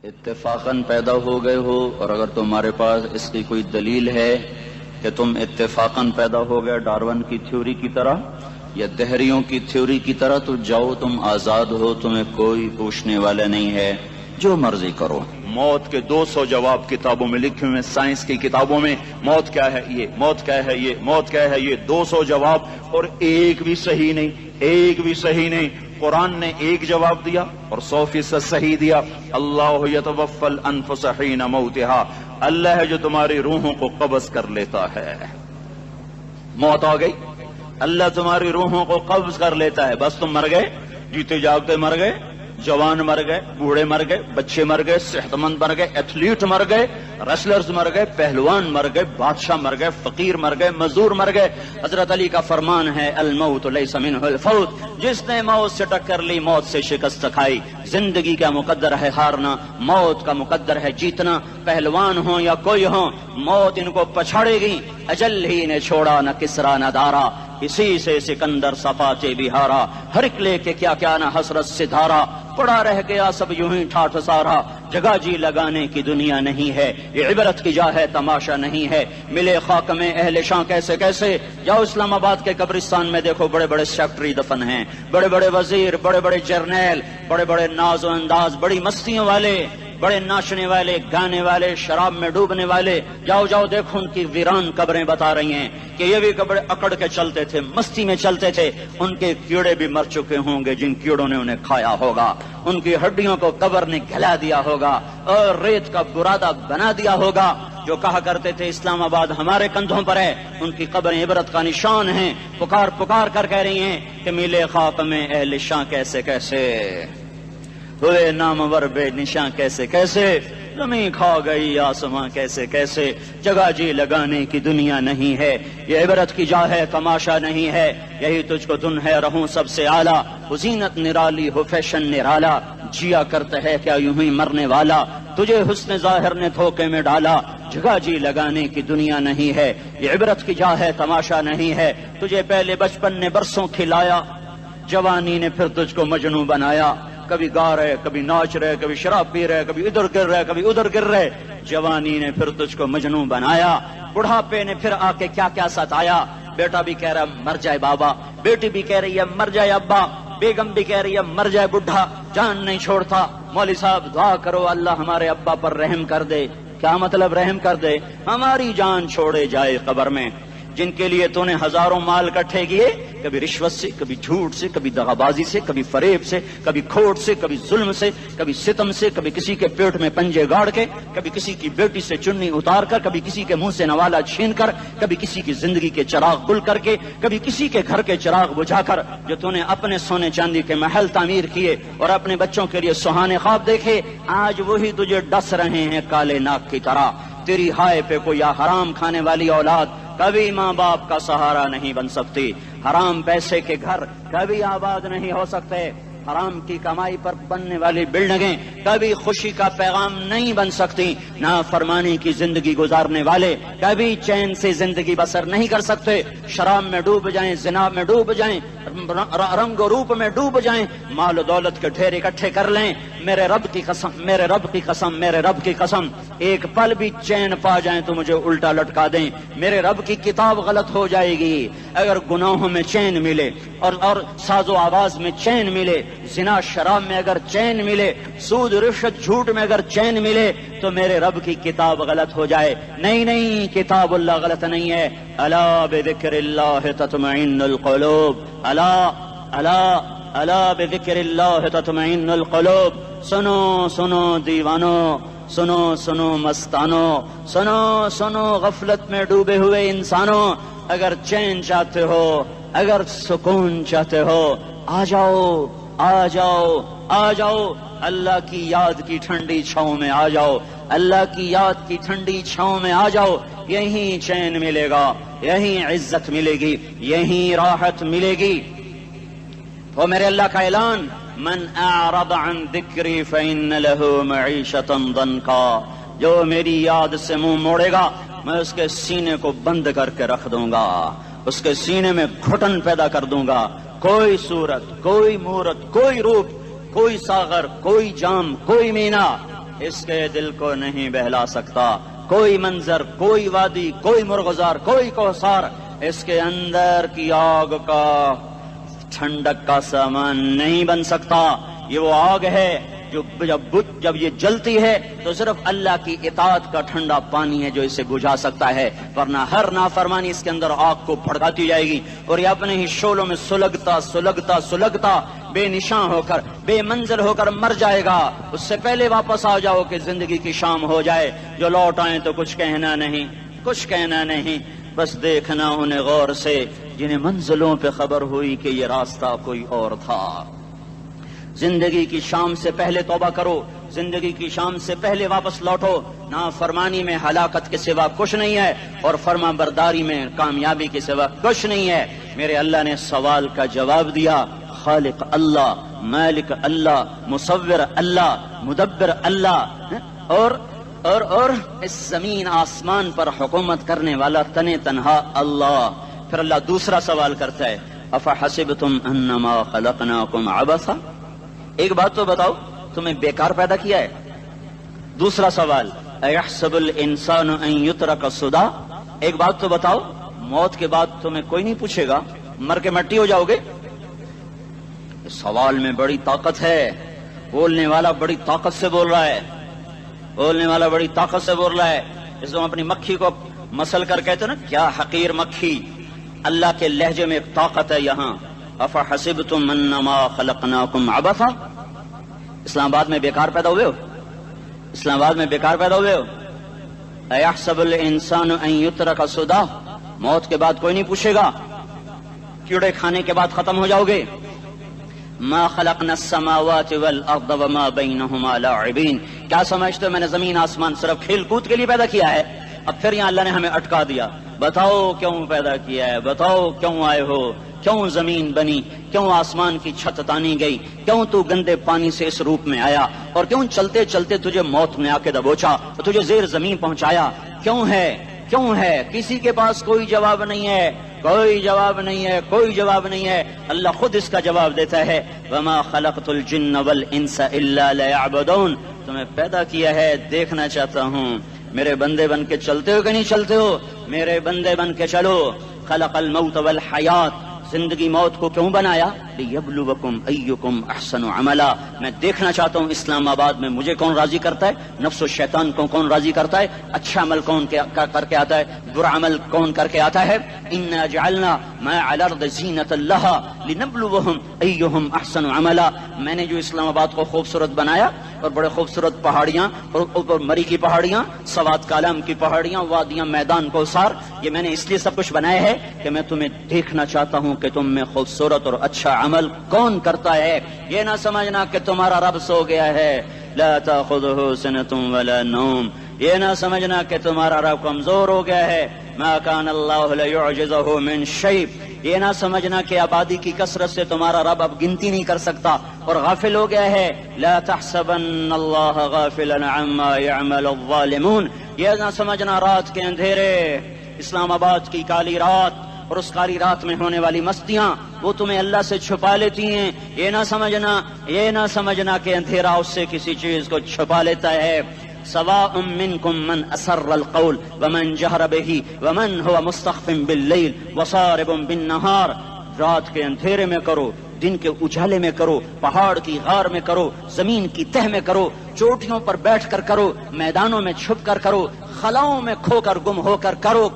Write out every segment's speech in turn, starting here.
اتفاقاً پیدا ہو گئے ہو، اور اگر تمہارے پاس اس کی کوئی دلیل ہے کہ تم اتفاقاً پیدا ہو گئے ڈارون کی تھیوری کی طرح یا دہریوں کی تھیوری کی طرح، تو جاؤ، تم آزاد ہو، تمہیں کوئی پوچھنے والا نہیں ہے، جو مرضی کرو۔ موت کے 200 جواب کتابوں میں لکھے ہوئے، سائنس کی کتابوں میں موت کیا ہے یہ، موت کیا ہے یہ، موت کیا ہے یہ، 200 جواب، اور ایک بھی صحیح نہیں، ایک بھی صحیح نہیں۔ قرآن نے ایک جواب دیا اور 100% صحیح دیا۔ اللہ یتوفی الانفس حین موتها، اللہ ہے جو تمہاری روحوں کو قبض کر لیتا ہے۔ موت آ گئی، اللہ تمہاری روحوں کو قبض کر لیتا ہے، بس تم مر گئے، جیتے جاگتے مر گئے، جوان مر گئے، بوڑھے مر گئے، بچے مر گئے، صحت مند مر گئے، ایتھلیٹ مر گئے، ریسلرز مر گئے، پہلوان مر گئے، بادشاہ مر گئے، فقیر مر گئے، مزدور مر گئے۔ حضرت علی کا فرمان ہے الموت لیس منہ الفوت، جس نے موت سے ٹکر لی موت سے شکست کھائی۔ زندگی کا مقدر ہے ہارنا، موت کا مقدر ہے جیتنا۔ پہلوان ہوں یا کوئی ہوں، موت ان کو پچھاڑے گی۔ اجل ہی نے چھوڑا نہ کسرا نہ دارا، اسی سے سکندر صفاتے بہارا۔ ہر ایک لے کے کیا کیا نہ حسرت سے دھارا، پڑا رہ گیا سب یوں ہی ٹھاٹھ سارا۔ جگہ جی لگانے کی دنیا نہیں ہے، یہ عبرت کی جا ہے تماشا نہیں ہے۔ ملے خاک میں اہل شاں کیسے کیسے، جاؤ اسلام آباد کے قبرستان میں دیکھو، بڑے بڑے سیکٹری دفن ہیں، بڑے بڑے وزیر، بڑے بڑے جرنیل، بڑے بڑے ناز و انداز، بڑی مستیوں والے، بڑے ناچنے والے، گانے والے، شراب میں ڈوبنے والے۔ جاؤ جاؤ دیکھو ان کی ویران قبریں بتا رہی ہیں کہ یہ بھی قبر اکڑ کے چلتے تھے، مستی میں چلتے تھے۔ ان کے کیڑے بھی مر چکے ہوں گے جن کیڑوں نے انہیں کھایا ہوگا، ان کی ہڈیوں کو قبر نے گلا دیا ہوگا اور ریت کا برادہ بنا دیا ہوگا۔ جو کہا کرتے تھے اسلام آباد ہمارے کندھوں پر ہے، ان کی قبریں عبرت کا نشان ہیں۔ پکار پکار کر کہہ رہی ہیں کہ ملے خاک میں اہل شاں کیسے کیسے، ہوئے نامور بے نشاں کیسے کیسے، زمین کھا گئی آسماں کیسے کیسے۔ جگہ جی لگانے کی دنیا نہیں ہے، یہ عبرت کی جا ہے تماشا نہیں ہے۔ یہی تجھ کو دن ہے رہوں سب سے اعلیٰ، وہ زینت نرالی ہو فیشن نرالا۔ جیا کرتا ہے کیا یوں ہی مرنے والا، تجھے حسن ظاہر نے دھوکے میں ڈالا۔ جگہ جی لگانے کی دنیا نہیں ہے، یہ عبرت کی جا ہے تماشا نہیں ہے۔ تجھے پہلے بچپن نے برسوں کھلایا، جوانی نے پھر تجھ کو مجنوں بنایا۔ کبھی گا رہے، کبھی ناچ رہے، کبھی شراب پی رہے، کبھی ادھر گر رہے، کبھی ادھر گر رہے۔ جوانی نے پھر تجھ کو مجنوں بنایا، بڑھاپے نے پھر آ کے کیا کیا ستایا۔ بیٹا بھی کہہ رہا مر جائے بابا، بیٹی بھی کہہ رہی ہے مر جائے ابا، بیگم بھی کہہ رہی ہے مر جائے بڈھا، جان نہیں چھوڑتا۔ مولوی صاحب دعا کرو اللہ ہمارے ابا پر رحم کر دے۔ کیا مطلب رحم کر دے؟ ہماری جان چھوڑے جائے قبر میں۔ جن کے لیے تو نے ہزاروں مال اکٹھے کیے، کبھی رشوت سے، کبھی جھوٹ سے، کبھی دغابازی سے، کبھی فریب سے، کبھی کھوٹ سے، کبھی ظلم سے، کبھی ستم سے، کبھی کسی کے پیٹ میں پنجے گاڑ کے، کبھی کسی کی بیٹی سے چنی اتار کر، کبھی کسی کے منہ سے نوالا چھین کر، کبھی کسی کی زندگی کے چراغ گل کر کے، کبھی کسی کے گھر کے چراغ بجھا کر۔ جو تو نے اپنے سونے چاندی کے محل تعمیر کیے اور اپنے بچوں کے لیے سہانے خواب دیکھے، آج وہی تجھے ڈس رہے ہیں کالے ناک کی طرح۔ تیری ہائے پہ کوئی حرام کھانے والی اولاد کبھی ماں باپ کا سہارا نہیں بن سکتی۔ حرام پیسے کے گھر کبھی آباد نہیں ہو سکتے۔ حرام کی کمائی پر بننے والی بلڈنگیں کبھی خوشی کا پیغام نہیں بن سکتی۔ نافرمانی کی زندگی گزارنے والے کبھی چین سے زندگی بسر نہیں کر سکتے۔ شراب میں ڈوب جائیں، زنا میں ڈوب جائیں، رنگ و روپ میں ڈوب جائیں، مال و دولت کے ڈھیر اکٹھے کر لیں، میرے رب کی قسم، میرے رب کی قسم، میرے رب کی قسم، ایک پل بھی چین پا جائیں تو مجھے الٹا لٹکا دیں۔ میرے رب کی کتاب غلط ہو جائے گی اگر گناہوں میں چین ملے اور ساز و آواز میں چین ملے، زنا شراب میں اگر چین ملے، سود رشوت جھوٹ میں اگر چین ملے، تو میرے رب کی کتاب غلط ہو جائے۔ نہیں نہیں، کتاب اللہ غلط نہیں ہے۔ الا بذکر اللہ تطمئن القلوب، الا الا الا بذکر اللہ تطمئن القلوب۔ سنو سنو دیوانو، سنو سنو مستانو، سنو سنو غفلت میں ڈوبے ہوئے انسانوں، اگر چین چاہتے ہو، اگر سکون چاہتے ہو، آ جاؤ آ جاؤ آ جاؤ، اللہ کی یاد کی ٹھنڈی چھاؤں میں آ جاؤ، اللہ کی یاد کی ٹھنڈی چھاؤں میں آ جاؤ۔ یہیں چین ملے گا، یہیں عزت ملے گی، یہیں راحت ملے گی۔ وہ میرے اللہ کا اعلان، من اعرض عن ذکری فإن له معیشۃ ضنکا، جو میری یاد سے منہ موڑے گا میں اس کے سینے کو بند کر کے رکھ دوں گا، اس کے سینے میں گھٹن پیدا کر دوں گا۔ کوئی صورت، کوئی مورت، کوئی روپ، کوئی ساغر، کوئی جام، کوئی مینا اس کے دل کو نہیں بہلا سکتا کوئی منظر، کوئی وادی، کوئی مرغزار، کوئی کوثر اس کے اندر کی آگ کا ٹھنڈک کا سامان نہیں بن سکتا۔ یہ وہ آگ ہے جو جب یہ جلتی ہے تو صرف اللہ کی اطاعت کا ٹھنڈا پانی ہے جو اسے بجھا سکتا ہے، ورنہ ہر نافرمانی اس کے اندر آگ کو بھڑکاتی جائے گی اور یہ اپنے ہی شعلوں میں سلگتا بے نشاں ہو کر، بے منزل ہو کر مر جائے گا۔ اس سے پہلے واپس آ جاؤ کہ زندگی کی شام ہو جائے، جو لوٹ آئیں تو کچھ کہنا نہیں، بس دیکھنا انہیں غور سے جنہیں منزلوں پہ خبر ہوئی کہ یہ راستہ کوئی اور تھا۔ زندگی کی شام سے پہلے توبہ کرو، زندگی کی شام سے پہلے واپس لوٹو۔ نافرمانی میں ہلاکت کے سوا کچھ نہیں ہے اور فرما برداری میں کامیابی کے سوا کچھ نہیں ہے۔ میرے اللہ نے سوال کا جواب دیا، خالق اللہ، مالک اللہ، مصور اللہ، مدبر اللہ، اور اس زمین آسمان پر حکومت کرنے والا تنہا اللہ۔ پھر اللہ دوسرا سوال کرتا ہے، افحسبتم انما خلقناکم عبثا، ایک بات تو بتاؤ تمہیں بیکار پیدا کیا ہے؟ دوسرا سوال، ایحسب الانسان ان یترک سدی، ایک بات تو بتاؤ موت کے بعد تمہیں کوئی نہیں پوچھے گا، مر کے مٹی ہو جاؤ گے؟ اس سوال میں بڑی طاقت ہے، بولنے والا بڑی طاقت سے بول رہا ہے، اس کو اپنی مکھی کو مسل کر کہتے ہیں نا، کیا حقیر مکھی، اللہ کے لہجے میں ایک طاقت ہے یہاں۔ افحسبتم انما خلقناکم عبثا، اسلام آباد میں بیکار پیدا ہوئے ہو؟ ایحسب الانسان ان یترک سدی، موت کے بعد کوئی نہیں پوچھے گا، کیڑے کھانے کے بعد ختم ہو جاؤ گے؟ ما خلقنا السماوات والارض وما بینہما لاعبین، کیا سمجھتے ہو میں نے زمین آسمان صرف کھیل کود کے لیے پیدا کیا ہے؟ اب پھر یہاں اللہ نے ہمیں اٹکا دیا، بتاؤ کیوں پیدا کیا ہے، بتاؤ کیوں آئے ہو، کیوں زمین بنی، کیوں آسمان کی چھت تانی گئی، کیوں تو گندے پانی سے اس روپ میں آیا، اور کیوں چلتے چلتے تجھے موت نے آ کے دبوچا اور تجھے زیر زمین پہنچایا، کیوں ہے؟ کسی کے پاس کوئی جواب نہیں ہے، اللہ خود اس کا جواب دیتا ہے، وما خلقت الجن والانس الا لیعبدون، تمہیں پیدا کیا ہے دیکھنا چاہتا ہوں میرے بندے بن کے چلتے ہو کہ نہیں چلتے ہو، میرے بندے بن کے چلو۔ خلق الموت والحیات، زندگی موت کو کیوں بنایا؟ لیبلوکم ایکم احسن عملا، میں دیکھنا چاہتا ہوں اسلام آباد میں مجھے کون راضی کرتا ہے، نفس و شیطان کو کون راضی کرتا ہے، اچھا عمل کون کر کے آتا ہے، برا عمل کون کر کے آتا ہے۔ انا جعلنا ما علی الارض زینۃ لها لنبلوہم ایہم احسن عملا، میں نے جو اسلام آباد کو خوبصورت بنایا اور بڑے خوبصورت پہاڑیاں اور اوپر مری کی پہاڑیاں، سوات کالام کی پہاڑیاں، وادیاں، میدان کوثر، یہ میں نے اس لیے سب کچھ بنایا ہے کہ میں تمہیں دیکھنا چاہتا ہوں کہ تم میں خوبصورت اور اچھا عمل کون کرتا ہے۔ یہ نہ سمجھنا کہ تمہارا رب سو گیا ہے، لا تاخذہ سنۃ ولا نوم، یہ نہ سمجھنا کہ تمہارا رب کمزور ہو گیا ہے، ما کان اللہ لیعجزہ من شیء، یہ نہ سمجھنا کہ آبادی کی کثرت سے تمہارا رب اب گنتی نہیں کر سکتا اور غافل ہو گیا ہے، لا تحسبن اللہ غافلا عما يعمل الظالمون، یہ نہ سمجھنا رات کے اندھیرے، اسلام آباد کی کالی رات اور اس کالی رات میں ہونے والی مستیاں وہ تمہیں اللہ سے چھپا لیتی ہیں، یہ نہ سمجھنا کہ اندھیرا اس سے کسی چیز کو چھپا لیتا ہے۔ سواء منکم من اسر القول ومن جہر بہ ومن هو مستخف باللیل وصارب بالنہار، رات کے اندھیرے میں کرو، دن کے اجالے میں کرو، پہاڑ کی غار میں کرو، زمین کی تہ میں کرو، چوٹیوں پر بیٹھ کر کرو، میدانوں میں چھپ کر کرو، خلاؤں میں کھو کر گم ہو کر کرو،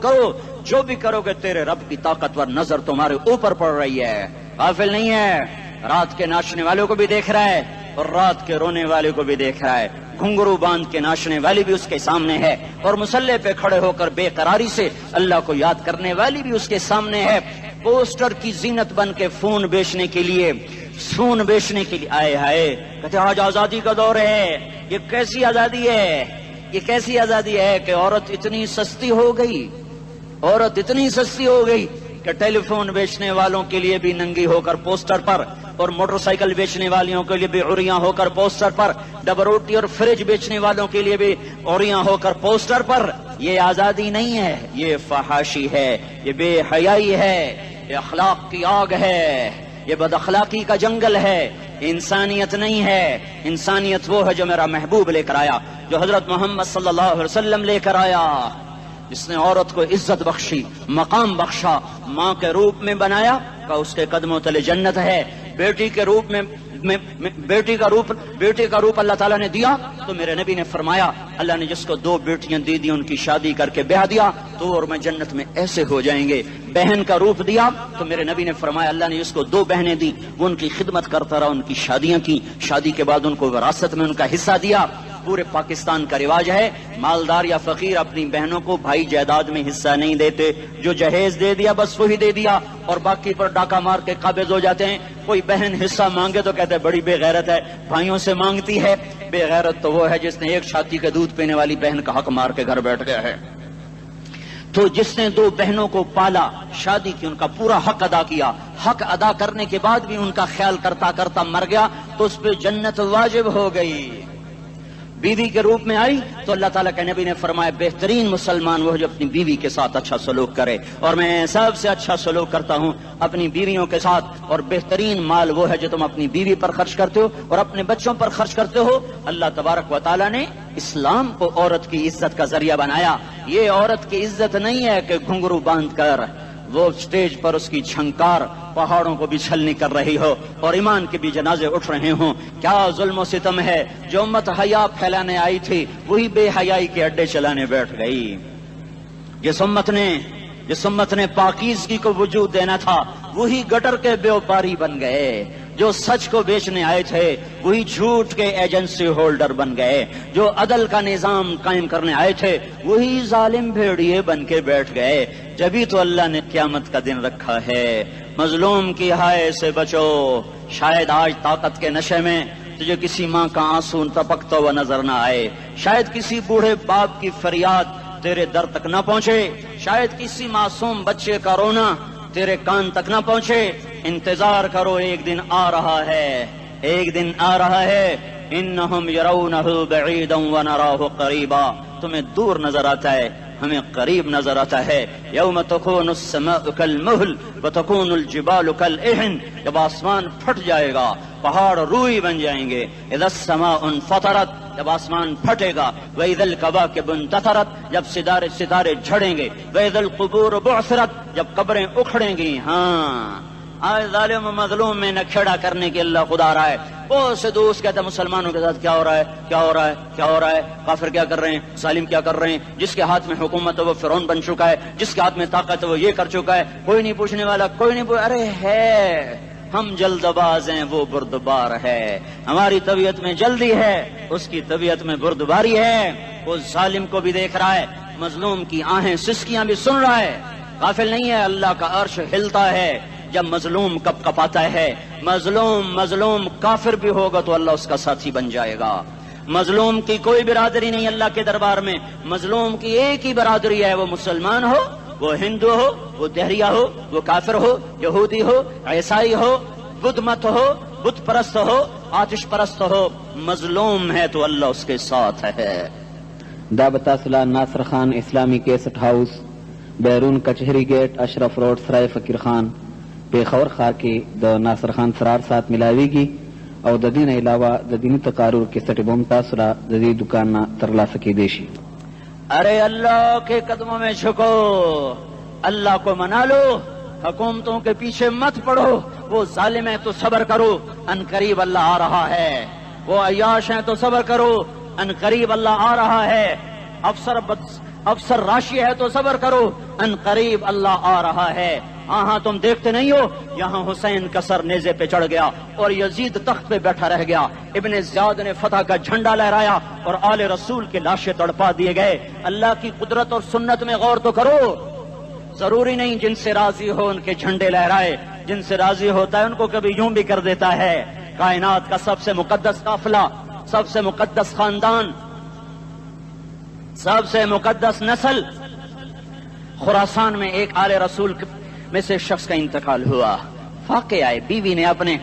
جو بھی کرو گے تیرے رب کی طاقتور نظر تمہارے اوپر پڑ رہی ہے، غافل نہیں ہے، رات کے ناچنے والوں کو بھی دیکھ رہا ہے اور رات کے رونے والے کو بھی دیکھ رہا ہے، گھنگرو باندھ کے ناچنے والی بھی اس کے سامنے ہے اور مسلح پہ کھڑے ہو کر بے قراری سے اللہ کو یاد کرنے والی بھی اس کے سامنے ہے۔ پوسٹر کی زینت بن کے فون بیچنے کے لیے آئے ہائے کہتے آج آزادی کا دور ہے، یہ کیسی آزادی ہے کہ عورت اتنی سستی ہو گئی کہ ٹیلی فون بیچنے والوں کے لیے بھی ننگی ہو کر پوسٹر پر، اور موٹر سائیکل بیچنے والوں کے لیے بھی عریاں ہو کر پوسٹر پر، ڈبل روٹی اور فریج بیچنے والوں کے لیے بھی عریاں ہو کر پوسٹر پر۔ یہ آزادی نہیں ہے، یہ فحاشی ہے، یہ بے حیائی ہے، یہ اخلاق کی آگ ہے، یہ بد اخلاقی کا جنگل ہے، انسانیت نہیں ہے. انسانیت وہ ہے جو میرا محبوب لے کر آیا، جو حضرت محمد صلی اللہ علیہ وسلم لے کر آیا، جس نے عورت کو عزت بخشی، مقام بخشا، ماں کے روپ میں بنایا کہ اس کے قدموں تلے جنت ہے. بیٹی کے روپ میں بیٹی کا روپ اللہ تعالیٰ نے دیا تو میرے نبی نے فرمایا اللہ نے جس کو 2 بیٹیاں دی دی ان کی شادی کر کے بیاہ دیا تو اور میں جنت میں ایسے ہو جائیں گے. بہن کا روپ دیا تو میرے نبی نے فرمایا اللہ نے جس کو 2 بہنیں دی وہ ان کی خدمت کرتا رہا، ان کی شادیاں کی، شادی کے بعد ان کو وراثت میں ان کا حصہ دیا. پورے پاکستان کا رواج ہے مالدار یا فقیر اپنی بہنوں کو بھائی جائیداد میں حصہ نہیں دیتے، جو جہیز دے دیا بس وہی دے دیا اور باقی پر ڈاکہ مار کے قابض ہو جاتے ہیں. کوئی بہن حصہ مانگے تو کہتے ہیں بڑی بے غیرت ہے، بھائیوں سے مانگتی ہے. بے غیرت تو وہ ہے جس نے ایک چھاتی کا دودھ پینے والی بہن کا حق مار کے گھر بیٹھ گیا ہے. تو جس نے 2 بہنوں کو پالا، شادی کی، ان کا پورا حق ادا کیا، حق ادا کرنے کے بعد بھی ان کا خیال کرتا کرتا مر گیا تو اس پہ جنت واجب ہو گئی. بیوی کے روپ میں آئی تو اللہ تعالیٰ کے نبی نے فرمایا بہترین مسلمان وہ جو اپنی بیوی کے ساتھ اچھا سلوک کرے، اور میں سب سے اچھا سلوک کرتا ہوں اپنی بیویوں کے ساتھ. اور بہترین مال وہ ہے جو تم اپنی بیوی پر خرچ کرتے ہو اور اپنے بچوں پر خرچ کرتے ہو. اللہ تبارک و تعالیٰ نے اسلام کو عورت کی عزت کا ذریعہ بنایا. یہ عورت کی عزت نہیں ہے کہ گھنگرو باندھ کر وہ اسٹیج پر اس کی چھنکار پہاڑوں کو بھی چھلنی کر رہی ہو اور ایمان کے بھی جنازے اٹھ رہے ہوں. کیا ظلم و ستم ہے، جو امت حیا پھیلانے آئی تھی وہی بے حیائی کے اڈے چلانے بیٹھ گئی. جس امت نے پاکیزگی کو وجود دینا تھا وہی گٹر کے بیوپاری بن گئے. جو سچ کو بیچنے آئے تھے وہی جھوٹ کے ایجنسی ہولڈر بن گئے. جو عدل کا نظام قائم کرنے آئے تھے وہی ظالم بھیڑیے بن کے بیٹھ گئے. جبھی تو اللہ نے قیامت کا دن رکھا ہے. مظلوم کی ہائے سے بچو. شاید آج طاقت کے نشے میں تجھے کسی ماں کا آنسو ٹپکتا ہوا نظر نہ آئے، شاید کسی بوڑھے باپ کی فریاد تیرے در تک نہ پہنچے، شاید کسی معصوم بچے کا رونا تیرے کان تک نہ پہنچے. انتظار کرو، ایک دن آ رہا ہے، ایک دن آ رہا ہے. انہم یرونہ بعیدا ونراہ قریبا. تمہیں دور نظر آتا ہے، ہمیں قریب نظر آتا ہے. یوم تکون السماء کالمہل وتکون الجبال کالعہن. جب آسمان پھٹ جائے گا پہاڑ روئی بن جائیں گے. اذا السماء انفطرت، جب آسمان پھٹے گا. واذا الکواکب انتثرت، جب ستارے جھڑیں گے. واذا القبور بعثرت، جب قبریں اکھڑیں گی. ہاں آج ظالم و مظلوم میں نہ کھیڑا کرنے کے اللہ خدا رہا ہے. بہت سے دوست کہتے ہیں مسلمانوں کے ساتھ کیا ہو رہا ہے، کیا ہو رہا ہے، کیا ہو رہا ہے، کافر کیا کر رہے ہیں، ظالم کیا کر رہے ہیں. جس کے ہاتھ میں حکومت ہے وہ فرعون بن چکا ہے، جس کے ہاتھ میں طاقت ہے وہ یہ کر چکا ہے. کوئی نہیں پوچھنے والا، کوئی نہیں ارے ہے ہم جلد باز ہیں، وہ بردبار ہے. ہماری طبیعت میں جلدی ہے، اس کی طبیعت میں بردباری ہے. وہ ظالم کو بھی دیکھ رہا ہے، مظلوم کی آہیں سسکیاں بھی سن رہا ہے. غافل نہیں ہے. اللہ کا عرش ہلتا ہے جب مظلوم کپ کپاتا ہے. مظلوم کافر بھی ہوگا تو اللہ اس کا ساتھی بن جائے گا. مظلوم کی کوئی برادری نہیں اللہ کے دربار میں. مظلوم کی ایک ہی برادری ہے، وہ مسلمان ہو، وہ ہندو ہو، وہ دہریہ ہو، وہ کافر ہو، یہودی ہو، عیسائی ہو، بدھ مت ہو، بت پرست ہو، آتش پرست ہو. مظلوم ہے تو اللہ اس کے ساتھ ہے. دابتاسلہ ناصر خان اسلامی کیسٹ ہاؤس، بیرون کچہری گیٹ، اشرف روڈ، سرائے فقیر خان، پیښور ښار کې د ناصر خان سرار سات ملاویږي او د دې نه علاوه د دیني تقارر کیسټې به هم تاسو را د دې دکان نه ترلاسه کیدی شي. ارے اللہ کے قدموں میں جھکو، اللہ کو منا لو، حکومتوں کے پیچھے مت پڑو. وہ ظالم ہے تو صبر کرو، ان قریب اللہ آ رہا ہے. وہ عیاش ہیں تو صبر کرو، ان قریب اللہ آ رہا ہے. افسر راشی ہے تو صبر کرو، ان قریب اللہ آ رہا ہے. ہاں تم دیکھتے نہیں ہو یہاں حسین کا سر نیزے پہ چڑھ گیا اور یزید تخت پہ بیٹھا رہ گیا. ابن زیاد نے فتح کا جھنڈا لہرایا اور آل رسول کے لاشیں تڑپا دیے گئے. اللہ کی قدرت اور سنت میں غور تو کرو. ضروری نہیں جن سے راضی ہو ان کے جھنڈے لہرائے، جن سے راضی ہوتا ہے ان کو کبھی یوں بھی کر دیتا ہے. کائنات کا سب سے مقدس قافلہ، سب سے مقدس خاندان، سب سے مقدس نسل، خراسان میں ایک آل رسول میں سے شخص کا انتقال ہوا. فاقے آئے، بیوی نے اپنے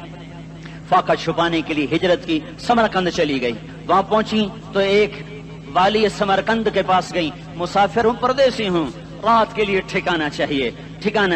فاقہ چھپانے کے لیے ہجرت کی، سمرقند چلی گئی. وہاں پہنچی تو ایک والی سمرقند کے پاس گئی. مسافر ہوں، پردیسی ہوں، رات کے لیے ٹھکانا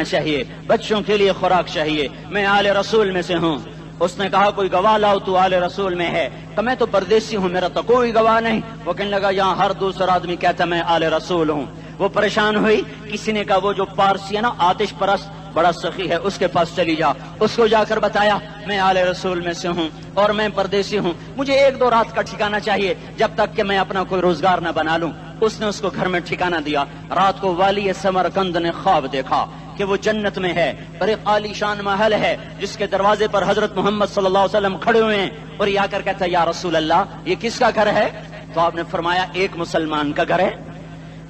چاہیے، بچوں کے لیے خوراک چاہیے، میں آل رسول میں سے ہوں. اس نے کہا کوئی گواہ لاؤ تو آل رسول میں ہے، کہ میں تو پردیسی ہوں، میرا تو کوئی گواہ نہیں۔ وہ کہنے لگا یہاں ہر دوسرا آدمی کہتا میں آل رسول ہوں۔ وہ پریشان ہوئی، کسی نے کہا وہ جو پارسی ہے نا آتش پرست بڑا سخی ہے، اس کے پاس چلی جا۔ اس کو جا کر بتایا میں آل رسول میں سے ہوں اور میں پردیسی ہوں، مجھے 1-2 رات کا ٹھکانہ چاہیے جب تک کہ میں اپنا کوئی روزگار نہ بنا لوں۔ اس نے اس کو گھر میں ٹھکانہ دیا۔ رات کو والی سمرقند نے خواب دیکھا کہ وہ جنت میں ہے اور ایک عالی شان محل ہے جس کے دروازے پر حضرت محمد صلی اللہ علیہ وسلم کھڑے ہوئے ہیں، اور یہ آ کر کہتا ہے یا رسول اللہ یہ کس کا گھر ہے؟ تو آپ نے فرمایا ایک مسلمان کا گھر ہے۔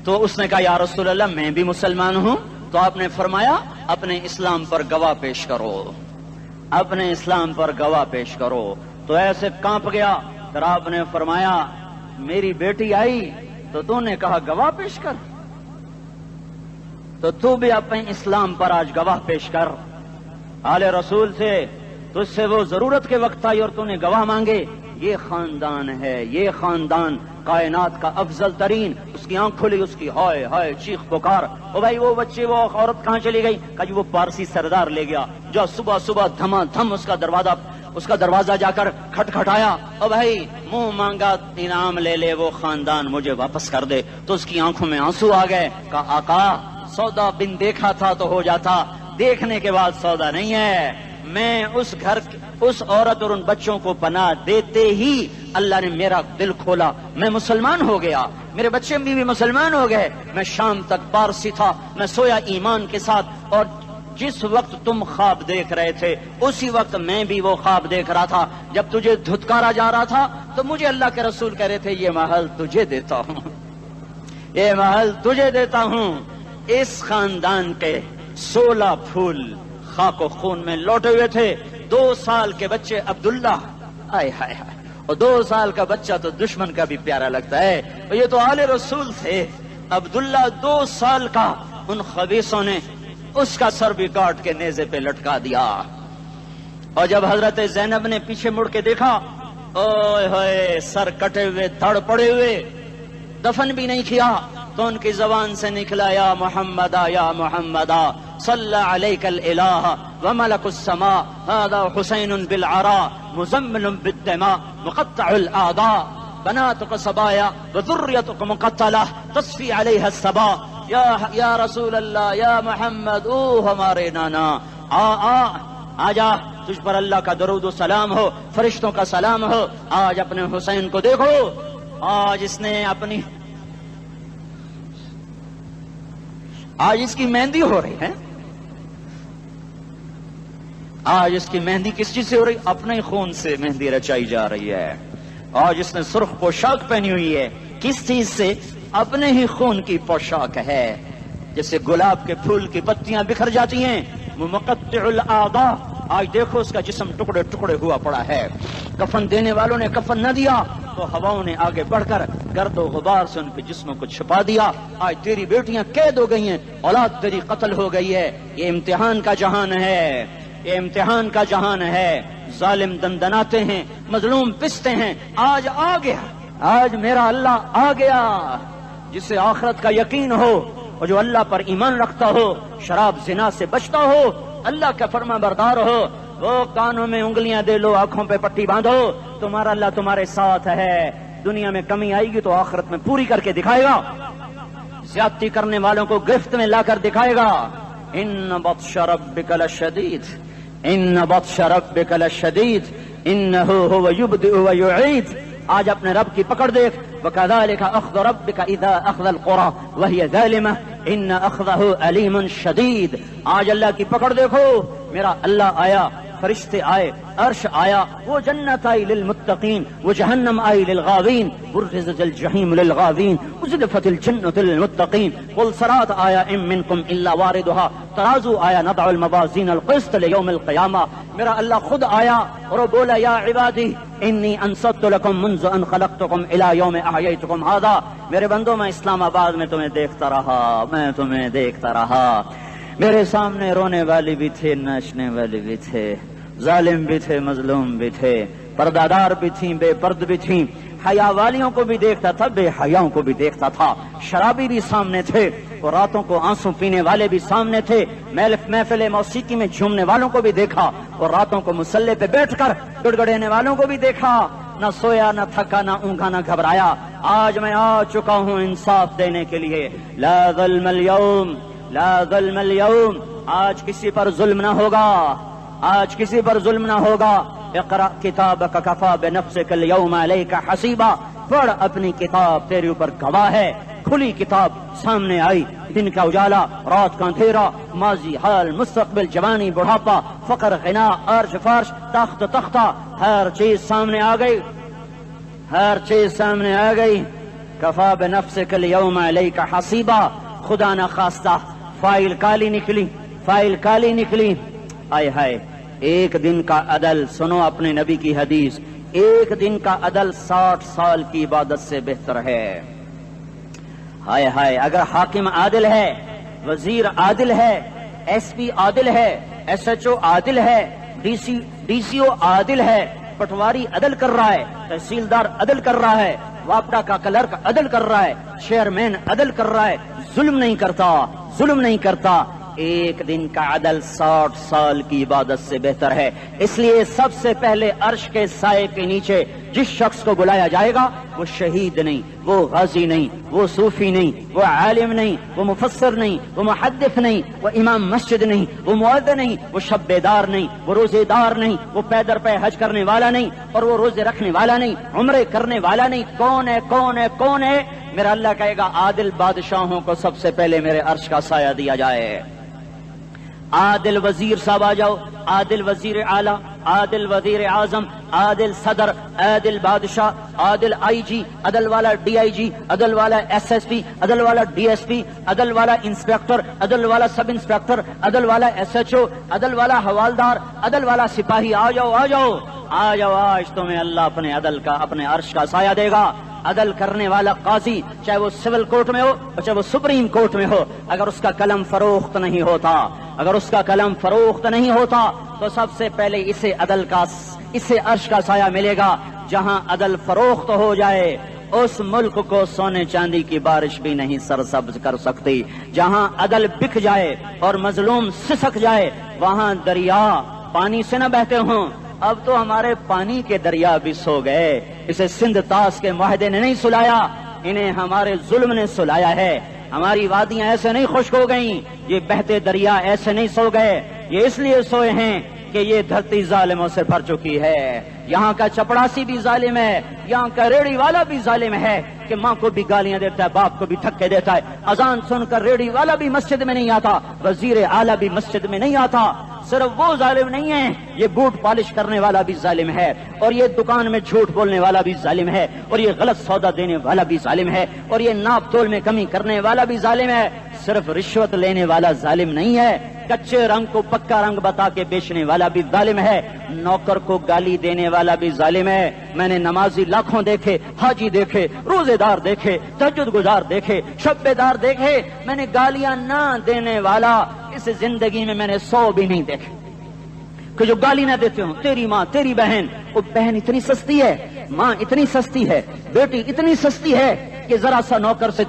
تو اس نے کہا یا رسول اللہ میں بھی مسلمان ہوں۔ تو آپ نے فرمایا اپنے اسلام پر گواہ پیش کرو، اپنے اسلام پر گواہ پیش کرو۔ تو ایسے کانپ گیا۔ پھر آپ نے فرمایا میری بیٹی آئی تو تو نے کہا گواہ پیش کر، تو بھی اپنے اسلام پر آج گواہ پیش کر۔ آل رسول سے تجھ سے وہ ضرورت کے وقت آئی اور تو نے گواہ مانگے۔ یہ خاندان ہے، یہ خاندان کائنات کا افضل ترین۔ اس کی آنکھ کھلی، اس کی ہائے ہائے چیخ پکار، او بھائی وہ بچے وہ عورت کہاں چلی گئی؟ کہا جی وہ پارسی سردار لے گیا۔ جو صبح صبح دھما دھم اس کا دروازہ جا کر کھٹکھٹایا، او بھائی منہ مانگا انعام لے لے، وہ خاندان مجھے واپس کر دے۔ تو اس کی آنکھوں میں آنسو آ گئے۔ کہا آقا سودا بن دیکھا تھا تو ہو جاتا، دیکھنے کے بعد سودا نہیں ہے۔ میں اس گھر اس عورت اور ان بچوں کو پناہ دیتے ہی اللہ نے میرا دل کھولا، میں مسلمان ہو گیا، میرے بچے بھی مسلمان ہو گئے۔ میں شام تک پارسی تھا، میں سویا ایمان کے ساتھ، اور جس وقت تم خواب دیکھ رہے تھے اسی وقت میں بھی وہ خواب دیکھ رہا تھا۔ جب تجھے دھتکارا جا رہا تھا تو مجھے اللہ کے رسول کہہ رہے تھے یہ محل تجھے دیتا ہوں، یہ محل تجھے دیتا ہوں۔ اس خاندان کے 16 پھول خاک و خون میں لوٹے ہوئے تھے۔ 2 سال کے بچے عبداللہ، آئے ہائے ہائے، اور 2 سال کا بچہ تو دشمن کا بھی پیارا لگتا ہے، اور یہ تو آل رسول تھے۔ عبداللہ 2 سال کا، ان خبیثوں نے اس کا سر بھی کاٹ کے نیزے پہ لٹکا دیا۔ اور جب حضرت زینب نے پیچھے مڑ کے دیکھا، اوئے ہوئے سر کٹے ہوئے دھڑ پڑے ہوئے، دفن بھی نہیں کیا، تو ان کی زبان سے نکلا یا محمدہ یا محمدہ صلی علیک الالہ وملک السماء هذا حسین بالعراء مزمل بالدماء مقطع الاعداء بناتک صبایا وذریتک مقتلہ تصفی علیہ الصبا۔ یا رسول اللہ یا محمد، او ہمارے نانا، آ جا، تجھ پر اللہ کا درود و سلام ہو، فرشتوں کا سلام ہو۔ آج اپنے حسین کو دیکھو، آج اس نے آج اس کی مہندی ہو رہی ہے۔ آج اس کی مہندی کس چیز سے ہو رہی؟ اپنے خون سے مہندی رچائی جا رہی ہے۔ آج اس نے سرخ پوشاک پہنی ہوئی ہے، کس چیز سے؟ اپنے ہی خون کی پوشاک ہے۔ جیسے گلاب کے پھول کی پتیاں بکھر جاتی ہیں، وہ مقطع الاعضاء، آج دیکھو اس کا جسم ٹکڑے ٹکڑے ہوا پڑا ہے۔ کفن دینے والوں نے کفن نہ دیا تو ہواؤں نے آگے بڑھ کر گرد و غبار سے ان کے جسموں کو چھپا دیا۔ آج تیری بیٹیاں قید ہو گئی ہیں، اولاد تیری قتل ہو گئی ہے۔ یہ امتحان کا جہان ہے، یہ امتحان کا جہان ہے۔ ظالم دندناتے ہیں، مظلوم پستے ہیں۔ آج آ گیا، آج میرا اللہ آ گیا۔ جسے آخرت کا یقین ہو اور جو اللہ پر ایمان رکھتا ہو، شراب زنا سے بچتا ہو، اللہ کا فرما بردار ہو، وہ کانوں میں انگلیاں دے لو، آنکھوں پہ پٹی باندھو، تمہارا اللہ تمہارے ساتھ ہے۔ دنیا میں کمی آئے گی تو آخرت میں پوری کر کے دکھائے گا، زیادتی کرنے والوں کو گرفت میں لا کر دکھائے گا۔ ان بطش ربک لشدید، ان بطش ربک لشدید انہ هو یبدئ ویعید۔ آج اپنے رب کی پکڑ دیکھ، وَكَذَلِكَ أَخْذُ رَبِّكَ إِذَا أَخْذَ الْقُرَى وَهِيَ ظَالِمَةٌ إِنَّ أَخْذَهُ أَلِيمٌ شَدِيدٌ۔ آج اللہ کی پکڑ دیکھو، میرا اللہ آیا، فرشتے آئے، عرش آیا، وہ جنت آئی للمتقین، وہ جہنم آئی للغاوین، برزت الجحیم للغاوین، ازلفت الجنت للمتقین، قل صراط آیا ام منکم الا واردها، ترازو آیا نضع الموازین القسط لیوم القیامہ۔ میرا اللہ خود آیا اور وہ بولا یا عبادی انی انصت لکم منذ ان خلقتکم الی یوم احییتکم ھذا۔ میرے بندوں، میں اسلام آباد میں تمہیں دیکھتا رہا، میں تمہیں دیکھتا رہا۔ میرے سامنے رونے والی بھی تھے، ناچنے والے بھی تھے، ظالم بھی تھے، مظلوم بھی تھے، پردہ دار بھی تھیں، بے پرد بھی تھیں، حیا والیوں کو بھی دیکھتا تھا، بے حیاؤں کو بھی دیکھتا تھا، شرابی بھی سامنے تھے اور راتوں کو آنسو پینے والے بھی سامنے تھے، محفل موسیقی میں جھومنے والوں کو بھی دیکھا اور راتوں کو مصلے پہ بیٹھ کر گڑگڑانے والوں کو بھی دیکھا۔ نہ سویا نہ تھکا نہ اونگا نہ گھبرایا۔ آج میں آ چکا ہوں انصاف دینے کے لیے۔ لا ظلم اليوم، لا ظلم اليوم، آج کسی پر ظلم نہ ہوگا، آج کسی پر ظلم نہ ہوگا۔ اقرأ کتابک کفا بنفسک اليوم علیک حسیبا، پڑھ اپنی کتاب، تیرے اوپر گواہ ہے۔ کھلی کتاب سامنے آئی، دن کا اجالا، رات کا اندھیرا، ماضی حال مستقبل، جوانی بڑھاپا، فقر غنا، عرش فرش، تخت تختہ، ہر چیز سامنے آ گئی، ہر چیز سامنے آ گئی۔ کفا بنفسک اليوم علیک حسیبا، خدا نہ خواستہ فائل کالی نکلی، فائل کالی نکلی۔ آئے ہائے، ایک دن کا عدل، سنو اپنے نبی کی حدیث، ایک دن کا عدل 60 سال کی عبادت سے بہتر ہے۔ ہائے ہائے، اگر حاکم عادل ہے، وزیر عادل ہے، ایس پی عادل ہے، ایس ایچ او عادل ہے، ڈی سی او عادل ہے، پٹواری عدل کر رہا ہے، تحصیلدار عدل کر رہا ہے، واپڈا کا کلرک عدل کر رہا ہے، چیئرمین عدل کر رہا ہے، ظلم نہیں کرتا، ظلم نہیں کرتا، ایک دن کا عدل 60 سال کی عبادت سے بہتر ہے۔ اس لیے سب سے پہلے عرش کے سائے کے نیچے جس شخص کو بلایا جائے گا وہ شہید نہیں، وہ غازی نہیں، وہ صوفی نہیں، وہ عالم نہیں، وہ مفسر نہیں، وہ محدث نہیں، وہ امام مسجد نہیں، وہ مؤذن نہیں، وہ شب بیدار نہیں، وہ روزے دار نہیں، وہ پیدر پہ حج کرنے والا نہیں، اور وہ روزے رکھنے والا نہیں، عمرے کرنے والا نہیں۔ کون ہے، کون ہے، کون ہے؟ میرا اللہ کہے گا عادل بادشاہوں کو سب سے پہلے میرے عرش کا سایہ دیا جائے۔ عادل وزیر صاحب آ جاؤ، عادل وزیر اعلیٰ، عادل وزیر اعظم، عادل صدر، عادل بادشاہ، عادل آئی جی، عدل والا ڈی آئی جی، عدل والا ایس ایس پی، عدل والا ڈی ایس پی، عدل والا انسپیکٹر، عدل والا سب انسپیکٹر، عدل والا ایس ایچ او، عدل والا حوالدار، عدل والا سپاہی، آ جاؤ آ جاؤ آ جاؤ، آج تمہیں اللہ اپنے عدل کا، اپنے عرش کا سایہ دے گا۔ عدل کرنے والا قاضی، چاہے وہ سول کورٹ میں ہو اور چاہے وہ سپریم کورٹ میں ہو، اگر اس کا قلم فروخت نہیں ہوتا، اگر اس کا قلم فروخت نہیں ہوتا تو سب سے پہلے اسے عدل کا، اسے عرش کا سایہ ملے گا۔ جہاں عدل فروخت ہو جائے اس ملک کو سونے چاندی کی بارش بھی نہیں سرسبز کر سکتی۔ جہاں عدل بک جائے اور مظلوم سسک جائے وہاں دریا پانی سے نہ بہتے ہوں۔ اب تو ہمارے پانی کے دریا بھی سو گئے، اسے سندھ طاس کے معاہدے نے نہیں سلایا، انہیں ہمارے ظلم نے سلایا ہے۔ ہماری وادیاں ایسے نہیں خشک ہو گئیں، یہ بہتے دریا ایسے نہیں سو گئے، یہ اس لیے سوئے ہیں کہ یہ دھرتی ظالموں سے بھر چکی ہے۔ یہاں کا چپڑاسی بھی ظالم ہے، یہاں کا ریڑھی والا بھی ظالم ہے کہ ماں کو بھی گالیاں دیتا ہے، باپ کو بھی دھکے دیتا ہے۔ اذان سن کر ریڑھی والا بھی مسجد میں نہیں آتا، وزیر اعلیٰ بھی مسجد میں نہیں آتا۔ صرف وہ ظالم نہیں ہے، یہ بوٹ پالش کرنے والا بھی ظالم ہے، اور یہ دکان میں جھوٹ بولنے والا بھی ظالم ہے، اور یہ غلط سودا دینے والا بھی ظالم ہے، اور یہ ناپ تول میں کمی کرنے والا بھی ظالم ہے۔ صرف رشوت لینے والا ظالم نہیں ہے، کچے رنگ کو پکا رنگ بتا کے بیچنے والا بھی ظالم ہے، نوکر کو گالی دینے والا بھی ظالم ہے۔ میں نے نمازی لاکھوں دیکھے، حاجی دیکھے، روزے دار دیکھے، تہجد گزار دیکھے، شب بیدار دیکھے، میں نے گالیاں نہ دینے والا اس زندگی میں نے 100 بھی نہیں دیکھے کہ جو گالی نہ دیتے ہوں۔ تیری ماں، تیری بہن، وہ بہن اتنی سستی ہے، ماں اتنی سستی ہے، بیٹی اتنی سستی ہے کہ ذرا سا نوکر سے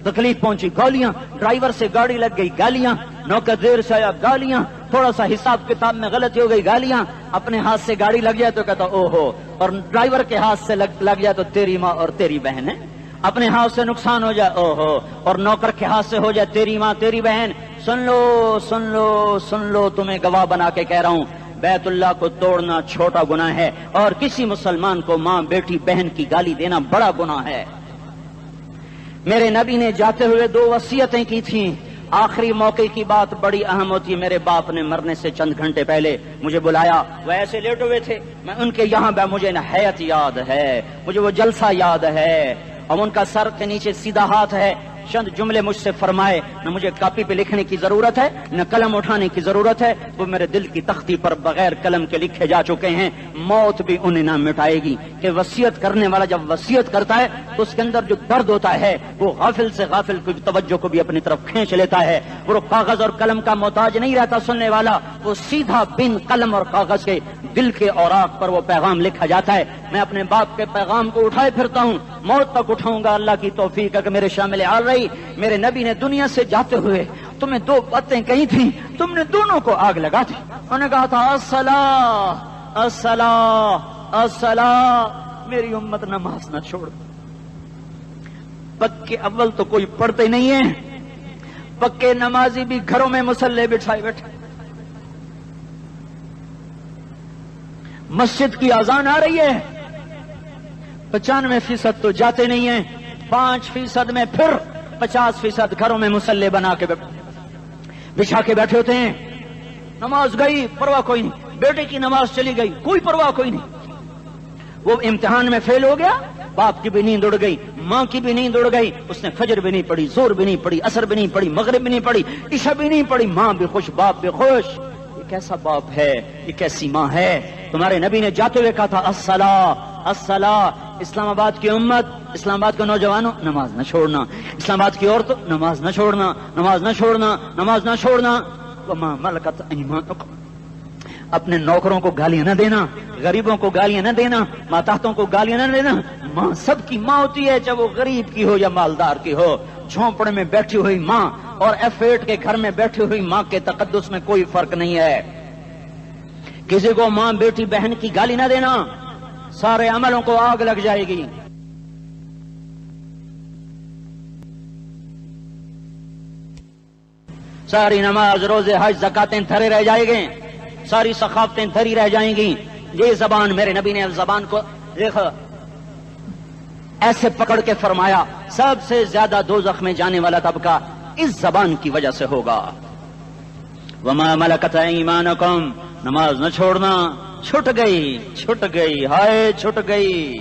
تکلیف پہنچی گالیاں، ڈرائیور سے گاڑی لگ گئی گالیاں، نوکر دیر سے آیا گالیاں، تھوڑا سا حساب کتاب میں غلطی ہو گئی گالیاں، اپنے ہاتھ سے گاڑی لگ جائے تو کہتا او ہو، اور ڈرائیور کے ہاتھ سے لگ جائے تو تیری ماں اور تیری بہن ہے، اپنے ہاتھ سے نقصان ہو جائے او ہو، اور نوکر کے ہاتھ سے ہو جائے تیری ماں تیری بہن۔ سن لو سن لو سن لو، تمہیں گواہ بنا کے کہہ رہا ہوں، بیت اللہ کو توڑنا چھوٹا گناہ ہے اور کسی مسلمان کو ماں بیٹی بہن کی گالی دینا بڑا گناہ ہے۔ میرے نبی نے جاتے ہوئے 2 وصیتیں کی تھیں، آخری موقع کی بات بڑی اہم ہوتی ہے۔ میرے باپ نے مرنے سے چند گھنٹے پہلے مجھے بلایا، وہ ایسے لیٹے ہوئے تھے، میں ان کے یہاں مجھے نہایت یاد ہے، مجھے وہ جلسہ یاد ہے، اور ان کا سر کے نیچے سیدھا ہاتھ ہے۔ چند جملے مجھ سے فرمائے، نہ مجھے کاپی پہ لکھنے کی ضرورت ہے نہ قلم اٹھانے کی ضرورت ہے، وہ میرے دل کی تختی پر بغیر قلم کے لکھے جا چکے ہیں، موت بھی انہیں نہ مٹائے گی۔ کہ وصیت کرنے والا جب وصیت کرتا ہے تو اس کے اندر جو درد ہوتا ہے وہ غافل سے غافل کی توجہ کو بھی اپنی طرف کھینچ لیتا ہے۔ وہ کاغذ اور قلم کا محتاج نہیں رہتا سننے والا، وہ سیدھا بن قلم اور کاغذ کے دل کے اوراق پر وہ پیغام لکھا جاتا ہے۔ میں اپنے باپ کے پیغام کو اٹھائے پھرتا ہوں، موت تک اٹھاؤں گا، اللہ کی توفیق ہے کہ میرے شامل حال رہی۔ میرے نبی نے دنیا سے جاتے ہوئے تمہیں دو باتیں کہی تھیں، تم نے دونوں کو آگ لگا دی۔ انہوں نے کہا تھا الصلاۃ الصلاۃ الصلاۃ، میری امت نماز نہ چھوڑ۔ پکے اول تو کوئی پڑھتے نہیں ہے، پکے نمازی بھی گھروں میں مصلے بٹھائے بیٹھے۔ مسجد کی اذان آ رہی ہے، 95% تو جاتے نہیں ہیں، 5% میں پھر 50% گھروں میں مصلے بنا کے بچھا کے بیٹھے ہوتے ہیں۔ نماز گئی پرواہ کوئی نہیں، بیٹے کی نماز چلی گئی کوئی پرواہ کوئی نہیں۔ وہ امتحان میں فیل ہو گیا، باپ کی بھی نیند اڑ گئی، ماں کی بھی نیند اڑ گئی، اس نے فجر بھی نہیں پڑھی، زور بھی نہیں پڑھی، عصر بھی نہیں پڑھی، مغرب بھی نہیں پڑھی، عشاء بھی نہیں پڑھی، ماں بھی خوش باپ بھی خوش۔ یہ کیسا باپ ہے، یہ کیسی ماں ہے؟ تمہارے نبی نے جاتے ہوئے کہا تھا الصلاۃ الصلاۃ۔ اسلام آباد کی امت، اسلام آباد کے نوجوانوں، نماز نہ چھوڑنا، اسلام آباد کی عورتوں، نماز نہ چھوڑنا، نماز نہ چھوڑنا، نماز نہ چھوڑنا۔ وما ملکت ایمانکم، اپنے نوکروں کو گالیاں نہ دینا، غریبوں کو گالیاں نہ دینا، ماتحتوں کو گالیاں نہ دینا۔ ماں سب کی ماں ہوتی ہے، چاہے وہ غریب کی ہو یا مالدار کی ہو۔ جھونپڑے میں بیٹھی ہوئی ماں اور F8 کے گھر میں بیٹھی ہوئی ماں کے تقدس میں کوئی فرق نہیں ہے۔ کسی کو ماں بیٹی بہن کی گالی نہ دینا، سارے عملوں کو آگ لگ جائے گی۔ ساری نماز روزے حج زکاتیں دھرے رہ جائیں گے، ساری ثقافتیں دھری رہ جائیں گی۔ یہ زبان، میرے نبی نے زبان کو دیکھو ایسے پکڑ کے فرمایا سب سے زیادہ دوزخ میں جانے والا طبقہ اس زبان کی وجہ سے ہوگا۔ وما ملکت ایمانکم، نماز نہ چھوڑنا۔ چھٹ گئی ہائے چھٹ گئی۔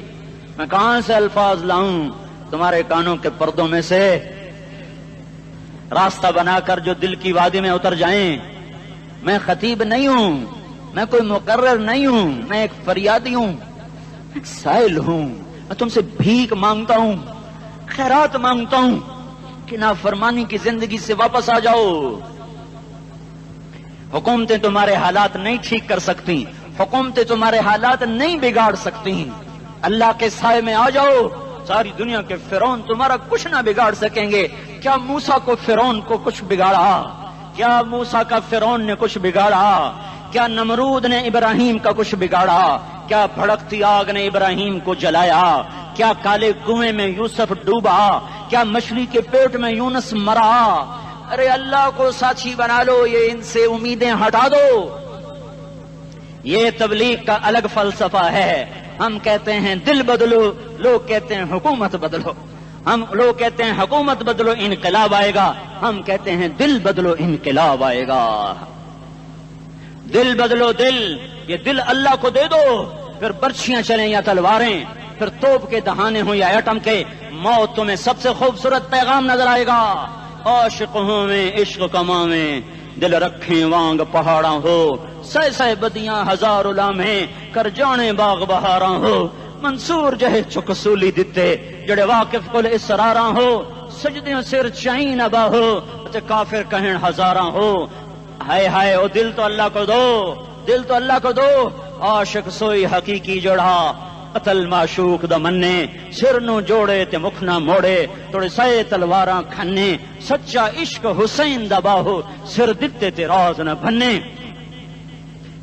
میں کہاں سے الفاظ لاؤں تمہارے کانوں کے پردوں میں سے، راستہ بنا کر جو دل کی وادی میں اتر جائیں۔ میں خطیب نہیں ہوں، میں کوئی مقرر نہیں ہوں، میں ایک فریادی ہوں، ایک سائل ہوں۔ میں تم سے بھیک مانگتا ہوں، خیرات مانگتا ہوں کہ نافرمانی کی زندگی سے واپس آ جاؤ۔ حکومتیں تمہارے حالات نہیں ٹھیک کر سکتی، حکومتیں تمہارے حالات نہیں بگاڑ سکتی۔ اللہ کے سائے میں آ جاؤ، ساری دنیا کے فرعون تمہارا کچھ نہ بگاڑ سکیں گے۔ کیا موسیٰ کو فرعون کو کچھ بگاڑا؟ کیا موسیٰ کا فرعون نے کچھ بگاڑا؟ کیا نمرود نے ابراہیم کا کچھ بگاڑا؟ کیا بھڑکتی آگ نے ابراہیم کو جلایا؟ کیا کالے کنویں میں یوسف ڈوبا؟ کیا مچھلی کے پیٹ میں یونس مرا؟ ارے اللہ کو ساتھی بنا لو، یہ ان سے امیدیں ہٹا دو۔ یہ تبلیغ کا الگ فلسفہ ہے۔ ہم کہتے ہیں دل بدلو، لوگ کہتے ہیں حکومت بدلو۔ لوگ کہتے ہیں حکومت بدلو انقلاب آئے گا، ہم کہتے ہیں دل بدلو انقلاب آئے گا۔ دل بدلو، دل، یہ دل اللہ کو دے دو، پھر برچھیاں چلیں یا تلواریں، پھر توپ کے دہانے ہوں یا ایٹم کے، موت تمہیں سب سے خوبصورت پیغام نظر آئے گا۔ عاشق ہوں میں عشق کماں میں، دل رکھیں وانگ پہاڑاں ہو، سہ سہ بدیاں ہزار لامہیں، کر جانے باغ بہاراں ہو، منصور جہے چک سولی دتے، جڑے واقف کل اسراراں ہو، سجدیوں سر چائیں نبا ہو، تے کافر کہیں ہزاراں ہو۔ ہائے ہائے او دل تو اللہ کو دو، دل تو اللہ کو دو۔ عاشق سوئی حقیقی جوڑا، قتل معشوق دا مننے، سر نو جوڑے تے مکھ نہ موڑے، توڑے سائے تلواراں کھنے، سچا عشق حسین دا باہو، سر دتے تے راز نہ بھنے۔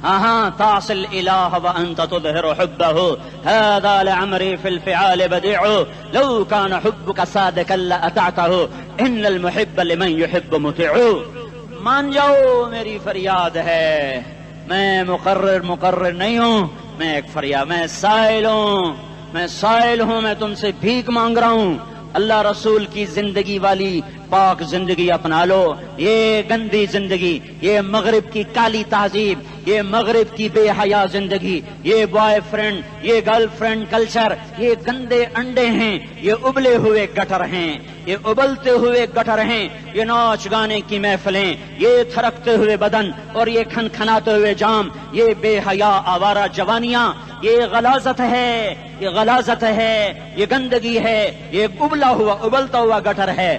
ہاں تعصي الإله وأنت تظهر حبه، هذا لعمري في الفعال بديع، لو كان حبك صادقا لأطعته، إن المحب لمن يحب مطيع۔ مان جاؤ میری فریاد ہے، میں مقرر نہیں ہوں، میں ایک فریاد، میں سائل ہوں، میں تم سے بھیک مانگ رہا ہوں۔ اللہ رسول کی زندگی والی پاک زندگی اپنا لو۔ یہ گندی زندگی، یہ مغرب کی کالی تہذیب، یہ مغرب کی بے حیا زندگی، یہ بوائے فرینڈ، یہ گرل فرینڈ کلچر، یہ گندے انڈے ہیں، یہ ابلے ہوئے گٹر ہیں، یہ ابلتے ہوئے گٹر ہیں، یہ ناچ گانے کی محفلیں، یہ تھرکتے ہوئے بدن اور یہ کھنکھناتے ہوئے جام، یہ بے حیا آوارہ جوانیاں، یہ غلاظت ہے، یہ غلاظت ہے، یہ گندگی ہے، یہ ابلتا ہوا گٹر ہے۔